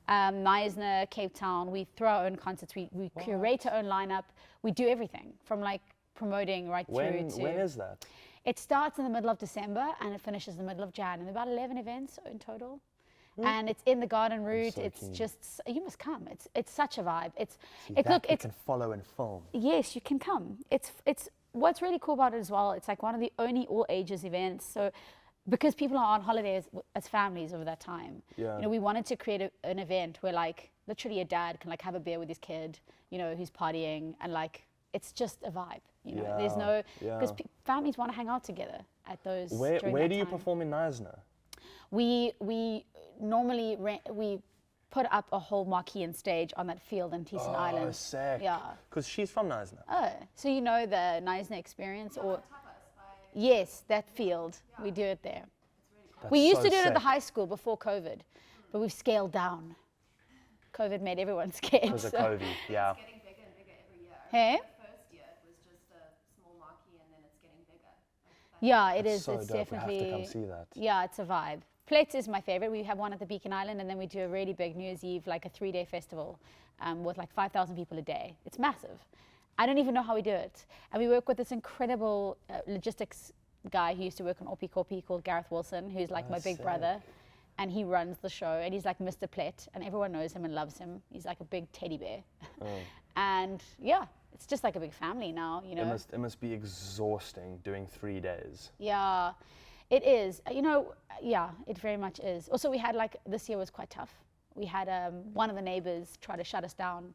Knysna, Cape Town. We throw our own concerts, we curate our own lineup, we do everything from like promoting right through to... When is that? It starts in the middle of December and it finishes in the middle of Jan, and about 11 events in total. And it's in the garden route. So it's keen. just, you must come. It's such a vibe. You can follow and film. Yes, you can come. It's what's really cool about it as well. It's like one of the only all ages events. So because people are on holiday as families over that time, you know, we wanted to create an event where like literally a dad can like have a beer with his kid, you know, who's partying, and like it's just a vibe. You know, there's no, because families want to hang out together at those. Where do you perform in Knysna? We normally we put up a whole marquee and stage on that field in Teeson Island. Oh, sick. Yeah. Because she's from Knysna. Oh, so you know the Knysna experience, or yes, that field. Yeah. We do it there. That's we used so to do it at the sick. high school before COVID, but we've scaled down. COVID made everyone scared. Because of COVID, yeah. It's getting bigger and bigger every year. Hey? The first year it was just a small marquee, and then it's getting bigger. Yeah, it is. So It's dope. definitely. We have to come see that. Yeah, it's a vibe. Plates is my favorite. We have one at the Beacon Island, and then we do a really big New Year's Eve, like a 3-day festival with like 5,000 people a day. It's massive. I don't even know how we do it. And we work with this incredible logistics guy who used to work on Oppie Koppie called Gareth Wilson, who's like my big brother. And he runs the show, and he's like Mr. Plet, and everyone knows him and loves him. He's like a big teddy bear. And yeah, it's just like a big family now, you know. It must be exhausting doing 3 days. Yeah, it is. You know, yeah, it very much is. Also, we had like, this year was quite tough. We had one of the neighbors try to shut us down,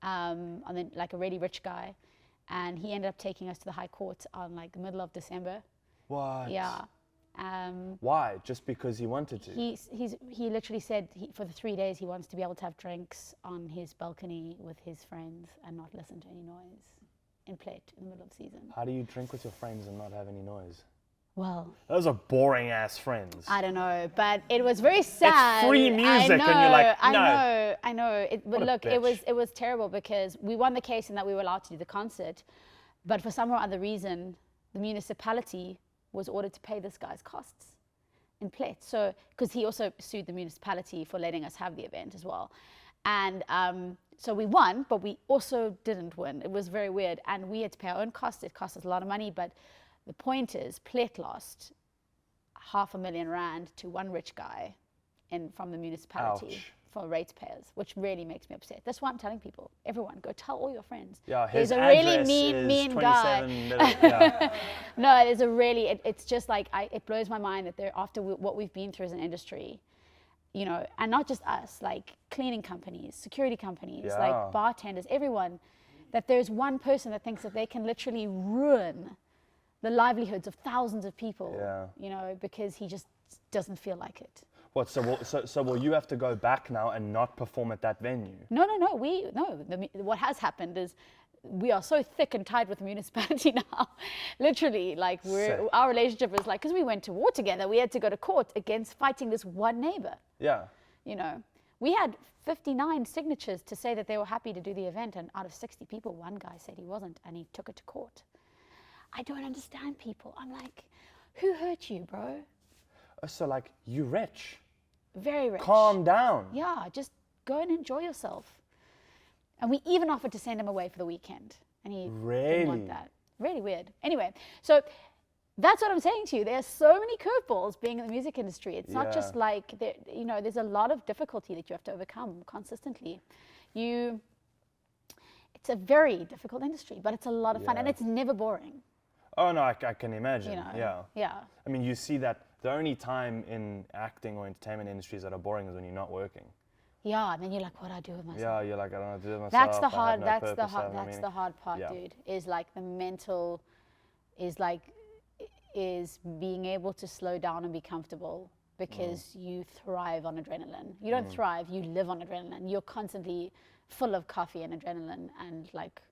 like a really rich guy, and he ended up taking us to the High Court on like the middle of December. What? Yeah. Why? Just because he wanted to? He literally said for the 3 days he wants to be able to have drinks on his balcony with his friends and not listen to any noise in Plet in the middle of season. How do you drink with your friends and not have any noise? Well, Those are boring ass friends. I don't know, but it was very sad. It's free music, and you're like, no. I know. But look, it was terrible because we won the case in that we were allowed to do the concert, but for some or other reason, the municipality was ordered to pay this guy's costs in Plet. So, because he also sued the municipality for letting us have the event as well. And so we won, but we also didn't win. It was very weird. And we had to pay our own costs. It cost us a lot of money. But the point is, Plet lost R500,000 to one rich guy from the municipality. Ouch. For ratepayers, which really makes me upset. That's why I'm telling people, everyone, go tell all your friends. Yeah, his There's a really address mean is guy. 27 yeah. No, it is a really, it's just like, it blows my mind that after what we've been through as an industry, you know, and not just us, like cleaning companies, security companies, like bartenders, everyone, that there's one person that thinks that they can literally ruin the livelihoods of thousands of people, you know, because he just doesn't feel like it. What? So will you have to go back now and not perform at that venue? No. What has happened is we are so thick and tight with the municipality now. Literally, like our relationship is like, because we went to war together, we had to go to court against fighting this one neighbor. Yeah. You know, we had 59 signatures to say that they were happy to do the event, and out of 60 people, one guy said he wasn't, and he took it to court. I don't understand people. I'm like, who hurt you, bro? So like, you rich. Very rich. Calm down. Yeah, just go and enjoy yourself. And we even offered to send him away for the weekend. And he didn't want that. Really weird. Anyway, so that's what I'm saying to you. There are so many curveballs being in the music industry. It's not just like, you know, there's a lot of difficulty that you have to overcome consistently. It's a very difficult industry, but it's a lot of fun, and it's never boring. Oh no, I can imagine. You know, yeah. I mean, you see that the only time in acting or entertainment industries that are boring is when you're not working. Yeah, and then you're like, what do I do with myself? Yeah, you're like, I don't know what to do with myself. That's the hard. That's the hard part, Yeah. dude. Is like the mental, is being able to slow down and be comfortable, because you thrive on adrenaline. You don't thrive, you live on adrenaline. You're constantly full of coffee and adrenaline, and like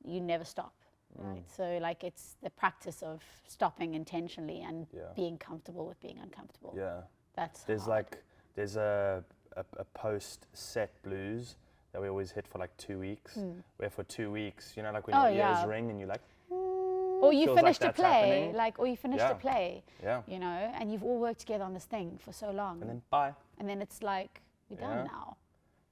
you never stop. Right, so like it's the practice of stopping intentionally and being comfortable with being uncomfortable. Yeah, that's there's hard. there's a a post-set blues that we always hit for like 2 weeks. Where for 2 weeks, you know, like when Oh, your ears yeah. ring and you're like, Or you feels like finished a that's play, happening. or you finished Yeah. a play, yeah, you know, and you've all worked together on this thing for so long. and then bye. And then it's like, we're done Yeah. now.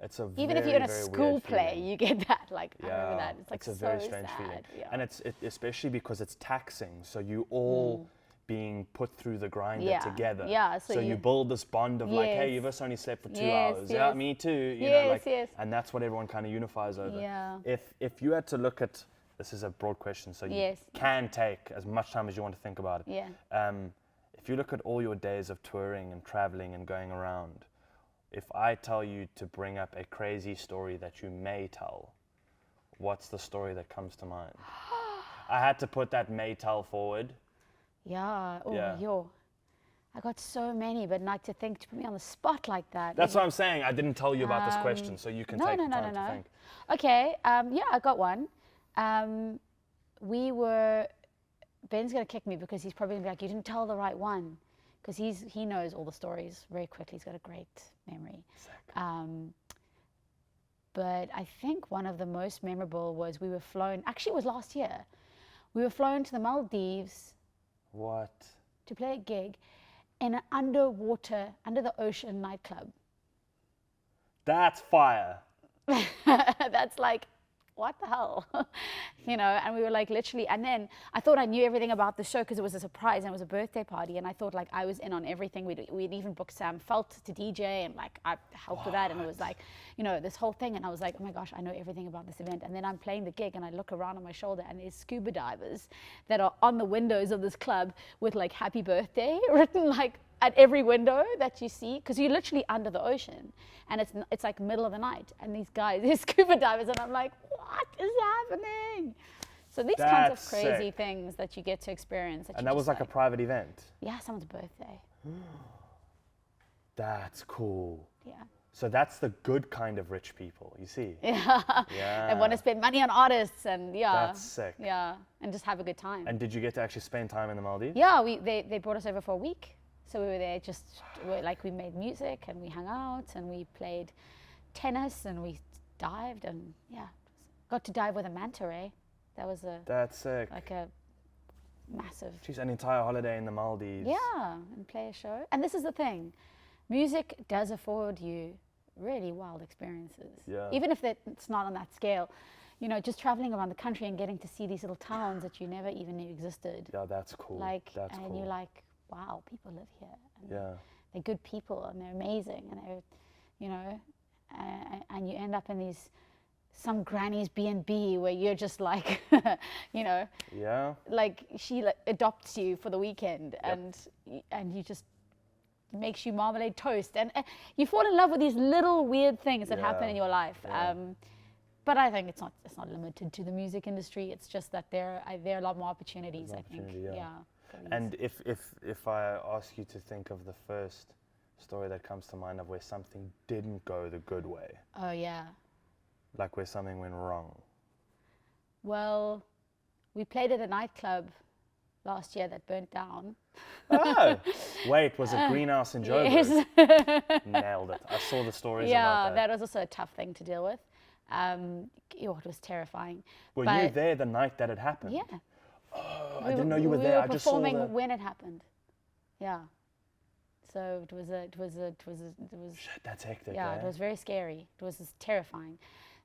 It's a Even very, if you're in a very school weird play, feeling. you get that. Like, I remember that. It's like it's a so very strange sad. feeling, Yeah. and it's especially because it's taxing. So you all being put through the grinder Yeah. together. Yeah, so you you- build this bond of like, hey, Yes. you've just only slept for 2 Yes, hours. Yeah, yes. me too. You Yes, know, like, yes. and that's what everyone kind of unifies over. Yeah. If you had to look at, this is a broad question, so you Yes. can take as much time as you want to think about it. Yeah. If you look at all your days of touring and traveling and going around, if I tell you to bring up a crazy story that you may tell, what's the story that comes to mind? I had to put that may tell forward. Yeah. Oh, Yeah. yo. I got so many, but not to think to put me on the spot like that. That's what I'm saying. I didn't tell you about this question, so you can take the time to think. Okay. Yeah, I got one. Ben's going to kick me because he's probably going to be like, you didn't tell the right one. Because he knows all the stories very quickly. He's got a great memory. But I think one of the most memorable was we were flown, actually it was last year. We were flown to the Maldives What? to play a gig in an under the ocean nightclub. That's fire. That's like, what the hell? You know, and we were like literally, and then I thought I knew everything about the show because it was a surprise and it was a birthday party, and I thought like I was in on everything. We'd even booked Sam Felt to DJ, and like I helped with that, and it was like, you know, this whole thing, and I was like, oh my gosh, I know everything about this event. And then I'm playing the gig and I look around on my shoulder and there's scuba divers that are on the windows of this club with like happy birthday written like at every window that you see, because you're literally under the ocean and it's like middle of the night, and these guys, they're scuba divers, and I'm like, what is happening? So these kinds of That's crazy sick. things that you get to experience. And that was like a private event. yeah, someone's birthday. That's cool. Yeah. So that's the good kind of rich people, you see. Yeah. Yeah. They want to spend money on artists, and yeah. That's sick. Yeah, and just have a good time. And did you get to actually spend time in the Maldives? yeah, they brought us over for a week. So we were there we made music and we hung out and we played tennis and we dived, and yeah, got to dive with a manta ray. That was That's sick. like a massive, Jeez, an entire holiday in the Maldives. yeah, and play a show. And this is the thing, music does afford you really wild experiences. Yeah. Even if it's not on that scale. You know, just traveling around the country and getting to see these little towns that you never even knew existed. Yeah, that's cool. Like, That's and cool. you're like, wow, people live here. And Yeah. they're good people and they're amazing, and they're, you know, and you end up in some granny's B&B where you're just like, you know, Yeah. like she adopts you for the weekend, and you just makes you marmalade toast, and you fall in love with these little weird things that happen Yeah. in your life. Yeah. But I think it's not limited to the music industry. It's just that there are a lot more opportunities. There's I think. opportunity, yeah. For these. And if I ask you to think of the first story that comes to mind of where something didn't go the good way, Oh yeah. like where something went wrong. Well, we played at a nightclub last year that burnt down. Oh, wait, was it Greenhouse in Joburg? Yes. Nailed it. I saw the stories Yeah, about that was also a tough thing to deal with. It was terrifying. Were you But- there the night that it happened? Yeah. Oh, I didn't know you were there. I just saw performing the... when it happened. Yeah. So it was Shit, that's hectic, yeah, eh? it was very scary. It was just terrifying.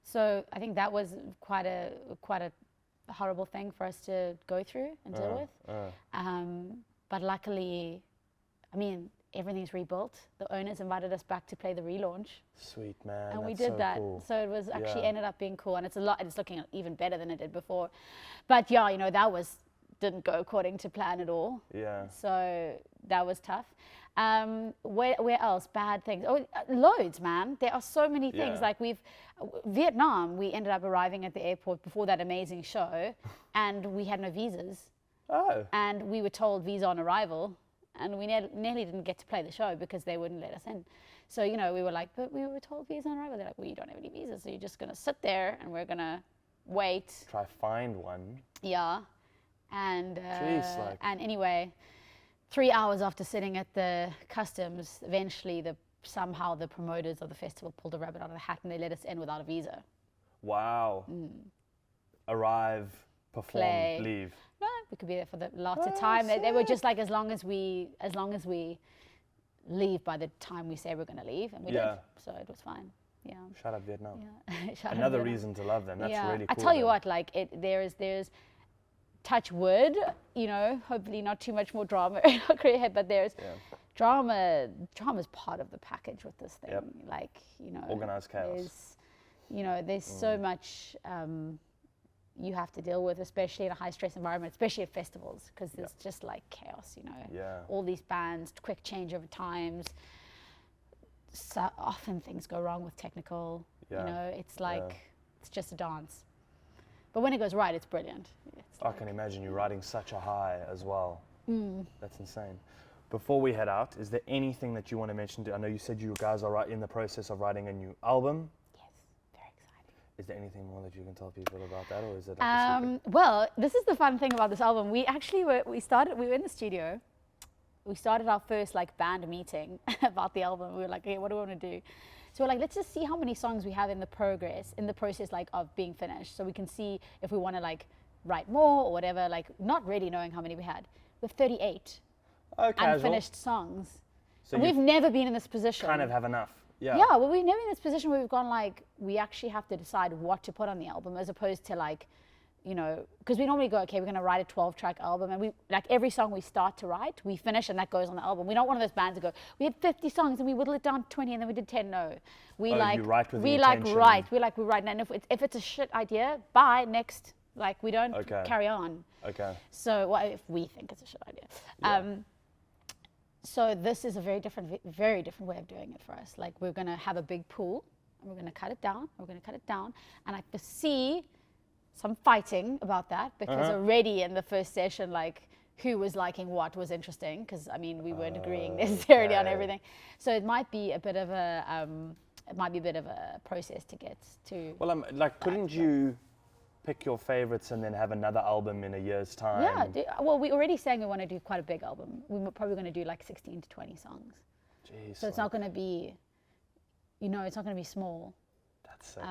So I think that was quite a horrible thing for us to go through and deal with. But luckily, I mean, everything's rebuilt. The owners invited us back to play the relaunch, Sweet, man. and we that's did so that. Cool. So it was actually Yeah. ended up being cool, and it's looking even better than it did before. But yeah, you know, didn't go according to plan at all. Yeah. So that was tough. Where else? Bad things. Oh, loads, man. There are so many things. Yeah. Like Vietnam, we ended up arriving at the airport before that amazing show, and we had no visas. Oh. And we were told visa on arrival, and we nearly didn't get to play the show because they wouldn't let us in. So, you know, we were like, but we were told visa on arrival. They're like, well, you don't have any visas, so you're just going to sit there and we're going to wait. Try find one. Yeah. And Jeez, like- and anyway, 3 hours after sitting at the customs, eventually the somehow the promoters of the festival pulled a rabbit out of the hat and they let us in without a visa. Wow. Arrive, perform, Play. leave. No, we could be there for the lots of time. They were just like, as long as we leave by the time we say we're going to leave, and we did. So it was fine. Yeah. Shout out Vietnam. Yeah. Shout out Another Vietnam. reason to love them. That's really cool. I tell you then. what, like there's touch wood, you know, hopefully not too much more drama in our career, but there's drama's part of the package with this thing. Yep. Like, you know, Organized chaos. There's so much you have to deal with, especially in a high stress environment, especially at festivals, because there's just like chaos, you know. Yeah. All these bands, quick changeover times. So often things go wrong with technical, you know, it's like, it's just a dance. But when it goes right, it's brilliant. I can imagine you riding such a high as well. That's insane. Before we head out, is there anything that you want to mention? I know you said you guys are right in the process of writing a new album. Yes, very exciting. Is there anything more that you can tell people about that, or is it like a secret? Well, this is the fun thing about this album. We actually we were in the studio. We started our first like band meeting about the album. We were like, okay, what do we want to do? So we're like, let's just see how many songs we have in the process like of being finished, so we can see if we want to like write more or whatever. Like, not really knowing how many we had. We have 38 unfinished songs. So and we've never been in this position. kind of have enough. Yeah. Yeah, well, we've never been in this position where we've gone like, we actually have to decide what to put on the album, as opposed to like, you know, because we normally go, okay, we're going to write a 12-track album, and we like every song we start to write, we finish, and that goes on the album. We're not one of those bands that go, we had 50 songs and we whittle it down to 20 and then we did 10. No, we you write with the intention. we write, and if it's a shit idea, bye, next. Like, we don't carry on. Okay. So if we think it's a shit idea. So this is a very different way of doing it for us. Like, we're going to have a big pool, and we're going to cut it down. And I foresee some fighting about that, because already in the first session, like, who was liking what was interesting, because I mean, we weren't agreeing necessarily on everything. So it might be a bit of a process to get to. Well, like, couldn't you pick your favorites and then have another album in a year's time? Yeah, well, we're already saying we want to do quite a big album. We're probably going to do like 16 to 20 songs. Jeez, So it's not going to be, you know, it's not going to be small. That's sick.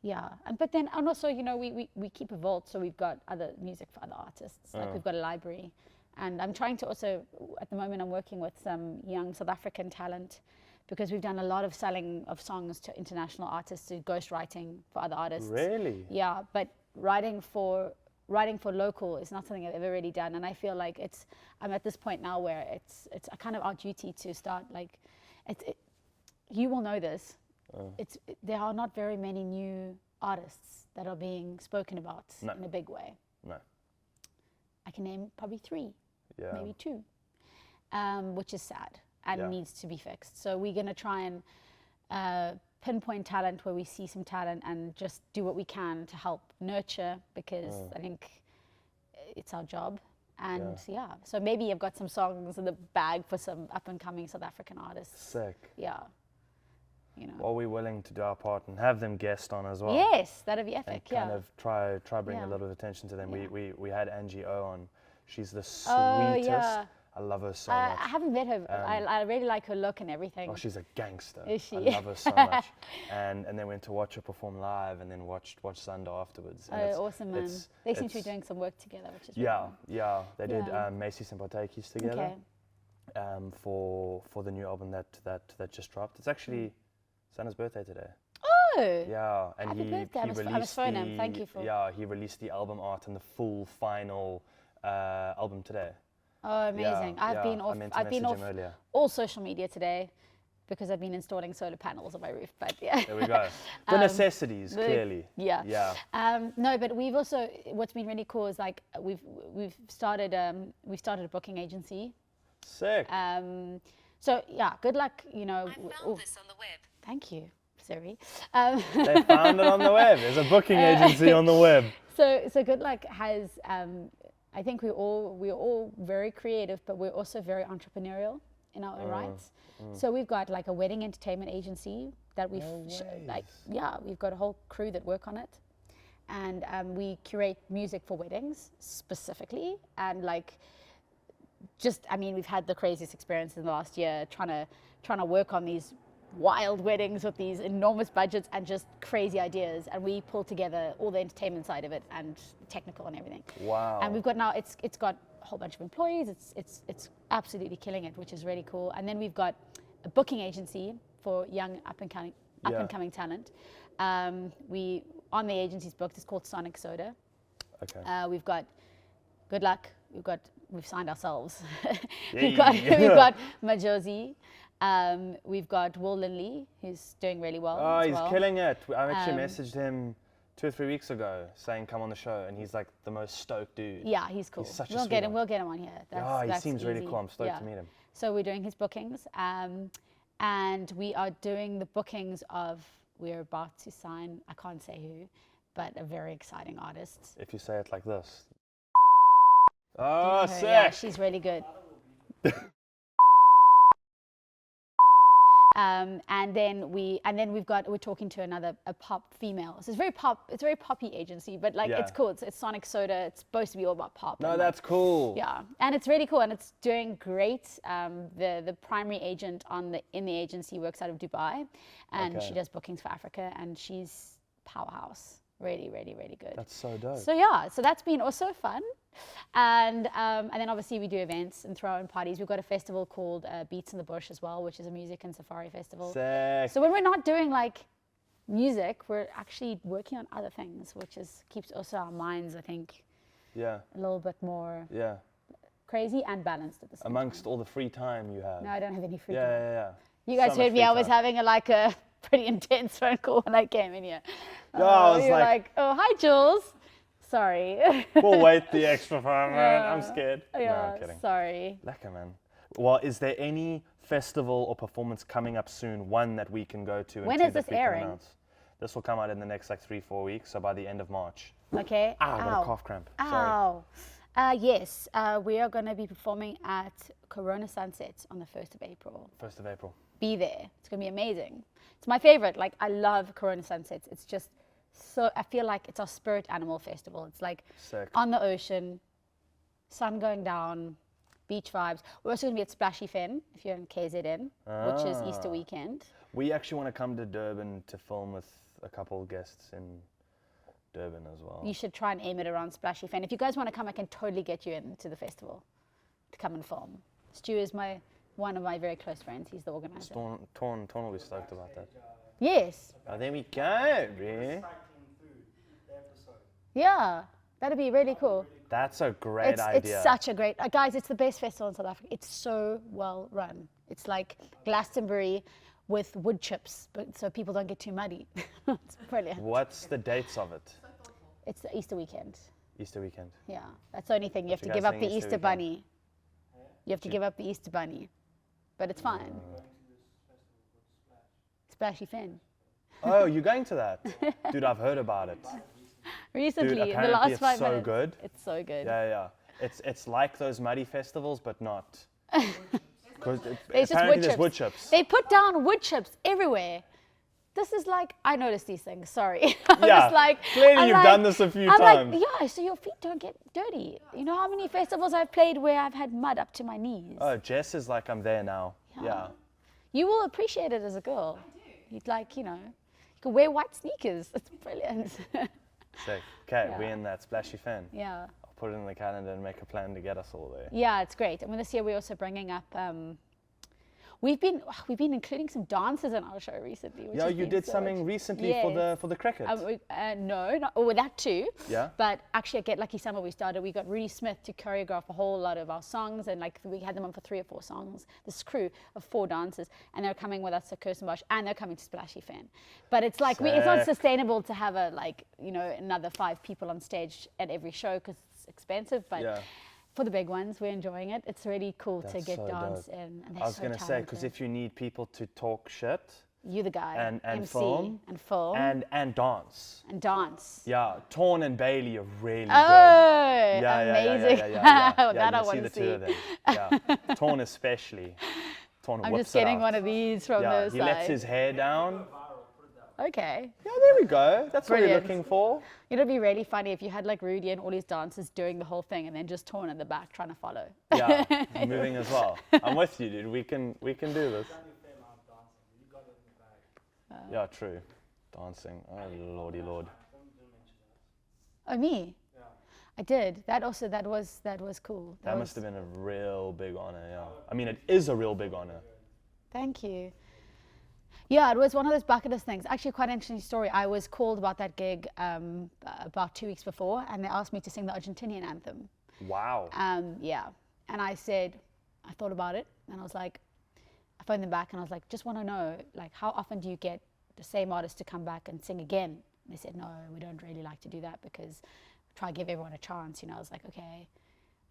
Yeah, but then, and also, you know, we keep a vault, so we've got other music for other artists. Like, we've got a library, and I'm trying to also, at the moment, I'm working with some young South African talent, because we've done a lot of selling of songs to international artists, to ghostwriting for other artists. Really? Yeah, but writing for local is not something I've ever really done, and I feel like I'm at this point now where it's a kind of our duty to start, like, you will know this. There are not very many new artists that are being spoken about in a big way. No. I can name probably 3, maybe 2, which is sad and needs to be fixed. So we're going to try and pinpoint talent where we see some talent, and just do what we can to help nurture, because I think it's our job. And so maybe I've got some songs in the bag for some up-and-coming South African artists. Sick. Yeah. You know. Are we willing to do our part and have them guest on as well? Yes, that'd be epic. And kind of try bring a little of attention to them. Yeah. We had Angie O on. She's the sweetest. Oh, yeah. I love her so much. I haven't met her. I really like her look and everything. Oh, she's a gangster. Is she? I love her so much. And then went to watch her perform live, and then watched Sunday afterwards. And Awesome, man. They seem to be doing some work together, which is really cool. Yeah. They did Macy Sympathekis together. Okay. For the new album that just dropped. It's actually Santa's birthday today. Oh. Yeah, and Happy birthday. he I must phone him. Thank you for. Yeah, he released the album art and the full final album today. Oh, amazing! Yeah, I've been off. I've been off earlier. all social media today, because I've been installing solar panels on my roof. But yeah. There we go. The necessities, clearly. Yeah. Yeah. No, but we've also, what's been really cool is like we've started a booking agency. Sick. So yeah, Goodluck. You know. I found this on the web. Thank you, Siri. They found it on the web. There's a booking agency on the web. So Goodluck has. I think we're all very creative, but we're also very entrepreneurial in our own rights. So we've got like a wedding entertainment agency that we've we've got a whole crew that work on it, and we curate music for weddings specifically, and like. I mean, we've had the craziest experience in the last year trying to trying to work on these wild weddings with these enormous budgets and just crazy ideas, and we pull together all the entertainment side of it and technical and everything. Wow. And we've got now it's got a whole bunch of employees. It's absolutely killing it, which is really cool. And then we've got a booking agency for young up and coming talent. We on the agency's booked. It's called Sonic Soda. Okay. We've got Goodluck. We've signed ourselves. we've got Majosi. We've got Will Linley, who's doing really well. Oh, he's well. killing it. I actually messaged him 2 or 3 weeks ago saying come on the show, and he's like the most stoked dude. Yeah, he's cool. He's such a we'll sweet get him. one. We'll get him on here. He That's seems really easy. cool. I'm stoked to meet him. So we're doing his bookings, and we are doing the bookings of. We're about to sign. I can't say who, but a very exciting artist. If you say it like this. Oh, sick! Yeah, she's really good. And then we're talking to a pop female. So it's very poppy agency, but like it's cool. It's Sonic Soda. It's supposed to be all about pop. No, that's cool. Yeah, and it's really cool, and it's doing great. The primary agent in the agency works out of Dubai, and she does bookings for Africa, and she's powerhouse. Really, really, really good. That's so dope. So yeah, so that's been also fun. And then obviously we do events and throw in parties. We've got a festival called Beats in the Bush as well, which is a music and safari festival. Sick. So when we're not doing like music, we're actually working on other things, which keeps also our minds, I think, a little bit more crazy and balanced at the same Amongst time. all the free time you have. No, I don't have any free time. Yeah. You guys So heard much me. I free was time. having a pretty intense phone call when I came in here. Yeah, I was You're like, oh, hi, Jules. Sorry. we'll wait the extra 5 minutes. I'm scared. Yeah, No, I'm kidding. sorry. Lekker, man. Well, is there any festival or performance coming up soon, one that we can go to? And When two is that this we can airing? announce? This will come out in the next 3-4 weeks, so by the end of March. Okay. Ow, I got a cough cramp. Sorry. Ow. Yes, we are going to be performing at Corona Sunset on the 1st of April. 1st of April. Be there. It's going to be amazing. It's my favorite. Like, I love Corona Sunsets. It's just so, I feel like it's our spirit animal festival. It's like Sick. on the ocean, sun going down, beach vibes. We're also going to be at Splashy Fen, if you're in KZN, which is Easter weekend. We actually want to come to Durban to film with a couple of guests in Durban as well. You should try and aim it around Splashy Fen. If you guys want to come, I can totally get you into the festival to come and film. Stu is one of my very close friends. He's the organizer. Torn will be stoked about that. Yes. Oh, there we go, really. Yeah. That'd be really cool. That's a great idea. It's such a great... guys, it's the best festival in South Africa. It's so well run. It's like Glastonbury with wood chips, but so people don't get too muddy. It's brilliant. What's the dates of it? It's the Easter weekend. Easter weekend. Yeah. That's the only thing. You have to you give guys up the saying Easter Easter weekend? bunny. You have to give up the Easter bunny. But it's fine. Splashy Fen. Oh, you're going to that? Dude, I've heard about it. Recently, Dude, in the apparently last it's 5 so minutes. good. It's so good. Yeah. It's like those muddy festivals, but not. Because There's just apparently there's wood chips. They put down wood chips everywhere. This is like, I noticed these things, sorry. Clearly you've done this a few times. Like, yeah, so your feet don't get dirty. You know how many festivals I've played where I've had mud up to my knees? Oh, Jess is like, I'm there now. Yeah. You will appreciate it as a girl. You'd like, you can wear white sneakers. It's brilliant. Sick. Okay, we're in that Splashy Fen. Yeah. I'll put it in the calendar and make a plan to get us all there. Yeah, it's great. And this year we're also bringing up, we've been including some dancers in our show recently. Which Yeah, has you been did so something much- recently Yes. for the cricket. That too. Yeah. But actually at Get Lucky Summer we started, we got Rudy Smith to choreograph a whole lot of our songs, and like we had them on for 3 or 4 songs, this crew of 4 dancers, and they're coming with us to Kirstenbosch, and they're coming to Splashy Fen. But it's like, it's not Sick. sustainable to have another 5 people on stage at every show because it's expensive, but Yeah. for the big ones, we're enjoying it. It's really cool to That's get so dance dope. in. And they're I was so going to say, because talented. if you need people to talk shit You're the guy. and MC, film and film. and dance. And dance. Yeah, Torn and Bailey are really good. Oh, Yeah, amazing. yeah. That I you'll want see to the two of see. them. Yeah, Torn especially. Torn I'm whips just getting it out. one of these from Yeah, the he side. lets his hair down. Okay. Yeah, there we go. That's what Brilliant. you're looking for. It'd be really funny if you had like Rudy and all his dancers doing the whole thing and then just Torn at the back trying to follow. Yeah, moving as well. I'm with you, dude. We can do this. Yeah, true. Dancing. Oh, lordy lord. Oh, me? Yeah. I did. That was cool. That must have been a real big honor, yeah. I mean, it is a real big honor. Thank you. Yeah, it was one of those bucket list things. Actually, quite an interesting story. I was called about that gig about 2 weeks before, and they asked me to sing the Argentinian anthem. Wow. Yeah. And I thought about it, and I was like, I phoned them back, and I was like, just want to know, like, how often do you get the same artist to come back and sing again? And they said, no, we don't really like to do that because we try to give everyone a chance. You know, I was like, okay,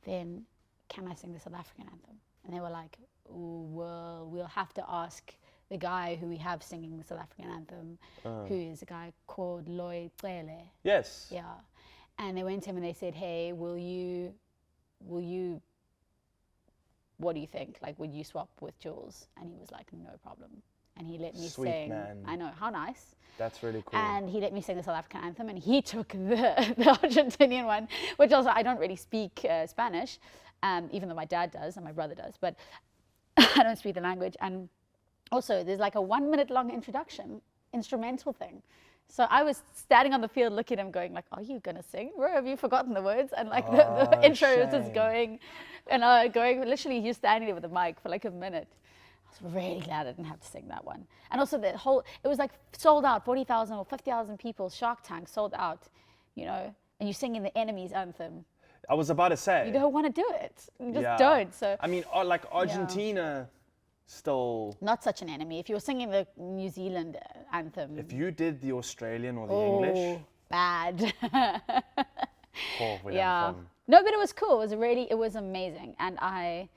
then can I sing the South African anthem? And they were like, well, we'll have to ask the guy who we have singing the South African anthem, who is a guy called Loy Cele. Yes. Yeah. And they went to him and they said, hey, will you, what do you think? Like, would you swap with Jules? And he was like, no problem. And he let me Sweet sing. man. I know, how nice. That's really cool. And he let me sing the South African anthem, and he took the Argentinian one, which also, I don't really speak Spanish, even though my dad does and my brother does, but I don't speak the language. And also, there's like a 1 minute long instrumental thing. So I was standing on the field looking at him going like, are you going to sing? Bro, have you forgotten the words? And like the intro is just going, and literally he's standing there with the mic for like a minute. I was really glad I didn't have to sing that one. And also it was like sold out, 40,000 or 50,000 people, Shark Tank sold out, you know, and you're singing the enemy's anthem. I was about to say. You don't want to do it. You just don't. So I mean, like Argentina still... Not such an enemy. If you were singing the New Zealand anthem... If you did the Australian or the English... bad. We'd have fun. No, but it was cool. It was amazing. And I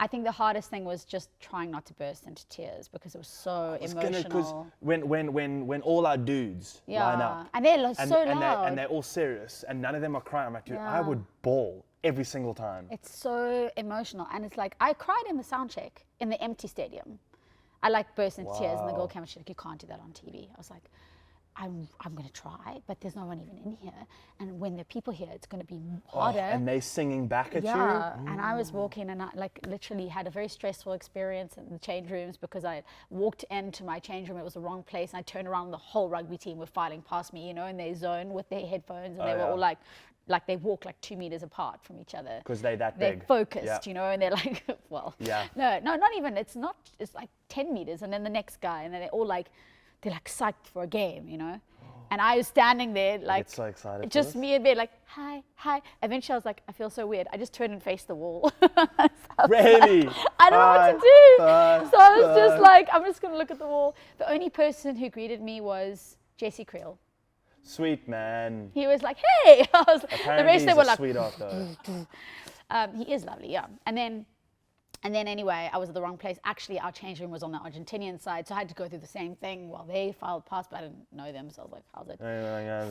think the hardest thing was just trying not to burst into tears because it was so emotional. Because when all our dudes line up... And they're so loud. And they're all serious and none of them are crying. I'm like, dude, I would bawl every single time. It's so emotional. And it's like, I cried in the sound check in the empty stadium. I like burst into tears and the girl came and she's like, you can't do that on TV. I was like, I'm going to try, but there's no one even in here. And when there are people here, it's going to be harder. And they singing back at you? Yeah, and I was walking and I like literally had a very stressful experience in the change rooms because I walked into my change room, it was the wrong place, and I turned around and the whole rugby team were filing past me, you know, in their zone with their headphones, and they were all like they walk like 2 meters apart from each other. Because they're that big. They're focused, yeah. you know, and they're like, well, no, not even, it's like 10 meters, and then the next guy, and then they're all like, they're like psyched for a game, you know? And I was standing there like, so excited just me and Ben like, hi. Eventually I was like, I feel so weird. I just turned and faced the wall. Really? I don't know what to do. So I was just like, I'm just going to look at the wall. The only person who greeted me was Jesse Creel. Sweet man. He was like, hey. Apparently the rest they were like, sweetheart though. he is lovely, yeah. And then anyway, I was at the wrong place. Actually, our change room was on the Argentinian side, so I had to go through the same thing while they filed past, but I didn't know them, so I was like, how's it?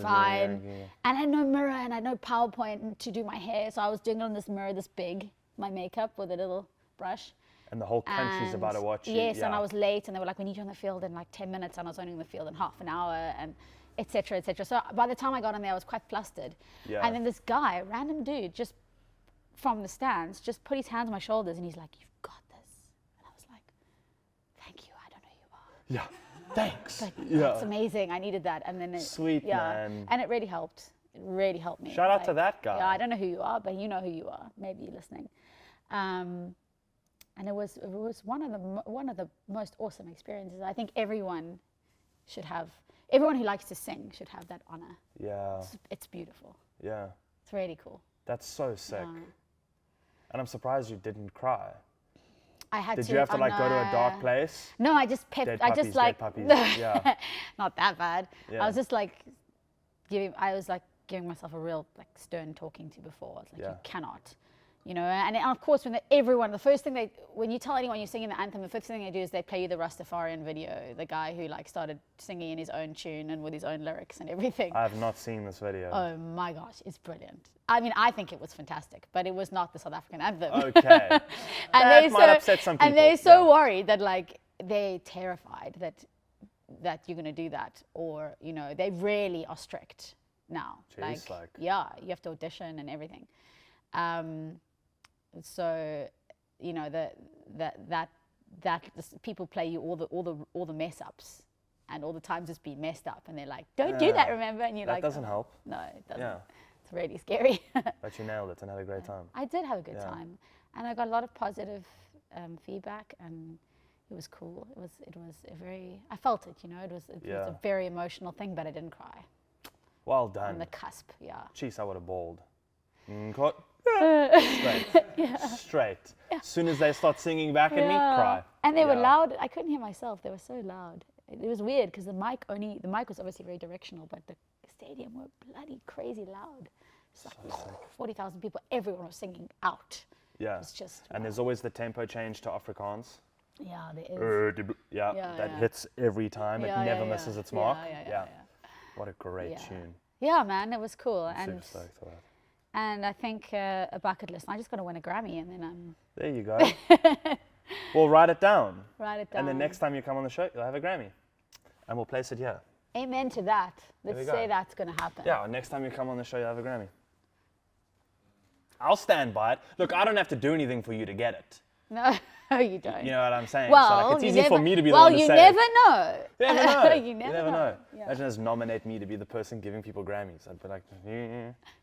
Fine. And I had no mirror and I had no PowerPoint to do my hair, so I was doing it on this mirror this big, my makeup with a little brush. And the whole country's about to watch you. Yes, and I was late, and they were like, we need you on the field in like 10 minutes, and I was only in the field in half an hour, and et cetera, et cetera. So by the time I got on there, I was quite flustered. Yeah. And then this guy, a random dude, just from the stands, just put his hands on my shoulders, and he's like, you've got this. And I was like, thank you, I don't know who you are. Yeah, thanks. Like, that's amazing, I needed that. And then Sweet man. And it really helped. It really helped me. Shout out to that guy. Yeah, I don't know who you are, but you know who you are. Maybe you're listening. And it was one of the most awesome experiences. I think everyone who likes to sing should have that honor. Yeah. It's beautiful. Yeah. It's really cool. That's so sick. And I'm surprised you didn't cry. I had Did you have to like go to a dark place? No, I just pepped. Dead I puppies, just like. dead puppies. Yeah. Not that bad. Yeah. I was just like giving myself a real like stern talking to before. I was like, you cannot. You know, and of course, when when you tell anyone you're singing the anthem, the first thing they do is they play you the Rastafarian video, the guy who like started singing in his own tune and with his own lyrics and everything. I have not seen this video. Oh my gosh, it's brilliant. I mean, I think it was fantastic, but it was not the South African anthem. Okay. And that might upset some people. And they're so worried that like they're terrified that you're going to do that, or you know, they really are strict now. Jeez, you have to audition and everything. So, you know, that people play you all the mess ups and all the times it's been messed up, and they're like, "Don't do that, remember?" And you're That like, doesn't "Oh, help. No, it doesn't. Yeah. It's really scary." But you nailed it and had a great time. I did have a good Yeah. time, and I got a lot of positive feedback, and it was cool. It was a very, I felt it, you know. It was Yeah. a very emotional thing, but I didn't cry. Well On done. the cusp, yeah. Jeez, I would have bawled. Straight. Straight. As soon as they start singing back at me, cry. And they were Yeah. loud. I couldn't hear myself. They were so loud. It was weird because the mic was obviously very directional, but the stadium were bloody crazy loud. It's like 40,000 people. Everyone was singing out. Yeah. It's just And there's always the tempo change to Afrikaans. yeah, there is. Yeah, Yeah, that yeah. hits every time. Yeah, it never yeah, misses yeah. its mark. Yeah. What a great Yeah. tune. Yeah, man, it was cool. I'm And super stoked for that. and I think a bucket list. I just got to win a Grammy, and then I'm There you go. Well, write it down. write it down. And then next time you come on the show, you'll have a Grammy. And we'll place it here. Amen to that. There Let's we say go. that's going to happen. Yeah, next time you come on the show, you'll have a Grammy. I'll stand by it. Look, I don't have to do anything for you to get it. No, you don't. You know what I'm saying? Well, so like, it's you easy for never- me to be the well, one to you say never it. know. You never know. You never know. Yeah. Imagine just nominate me to be the person giving people Grammys. I'd be like,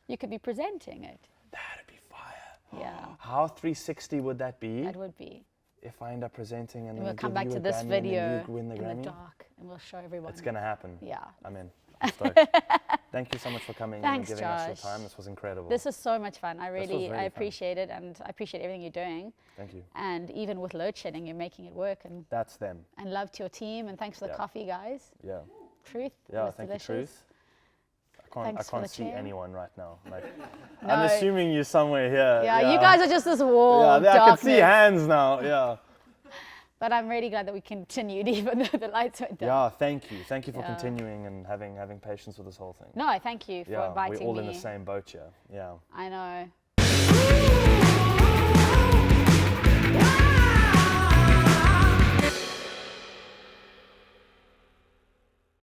You could be presenting it. that'd be fire. Yeah, How 360 would that be that would be. if I end up presenting and And then we'll I come give back you to a this Grammy and video then you win the in Grammy? the dark, and we'll show everyone. It's gonna happen. Yeah. I'm in. I'm stoked. Thank you so much for coming Thanks, and giving us your Josh. time. This was incredible. This was so much fun. I was really, really I fun. appreciate it, and I appreciate everything you're doing. Thank you. And even with load shedding, you're making it work. That's them. And love to your team, and thanks for the Yeah. coffee, guys. Yeah. Truth. it Yeah, was thank delicious. you, Truth. I Thanks for can't the see chair. anyone right now. Like, No. I'm assuming you're somewhere here. Yeah, you guys are just this wall Yeah, of I can see darkness. hands now. Yeah. But I'm really glad that we continued even though the lights went down. Yeah, thank you. Thank you for Yeah. continuing and having patience with this whole thing. No, thank you for Yeah, inviting we're all me. in the same boat here. Yeah. I know.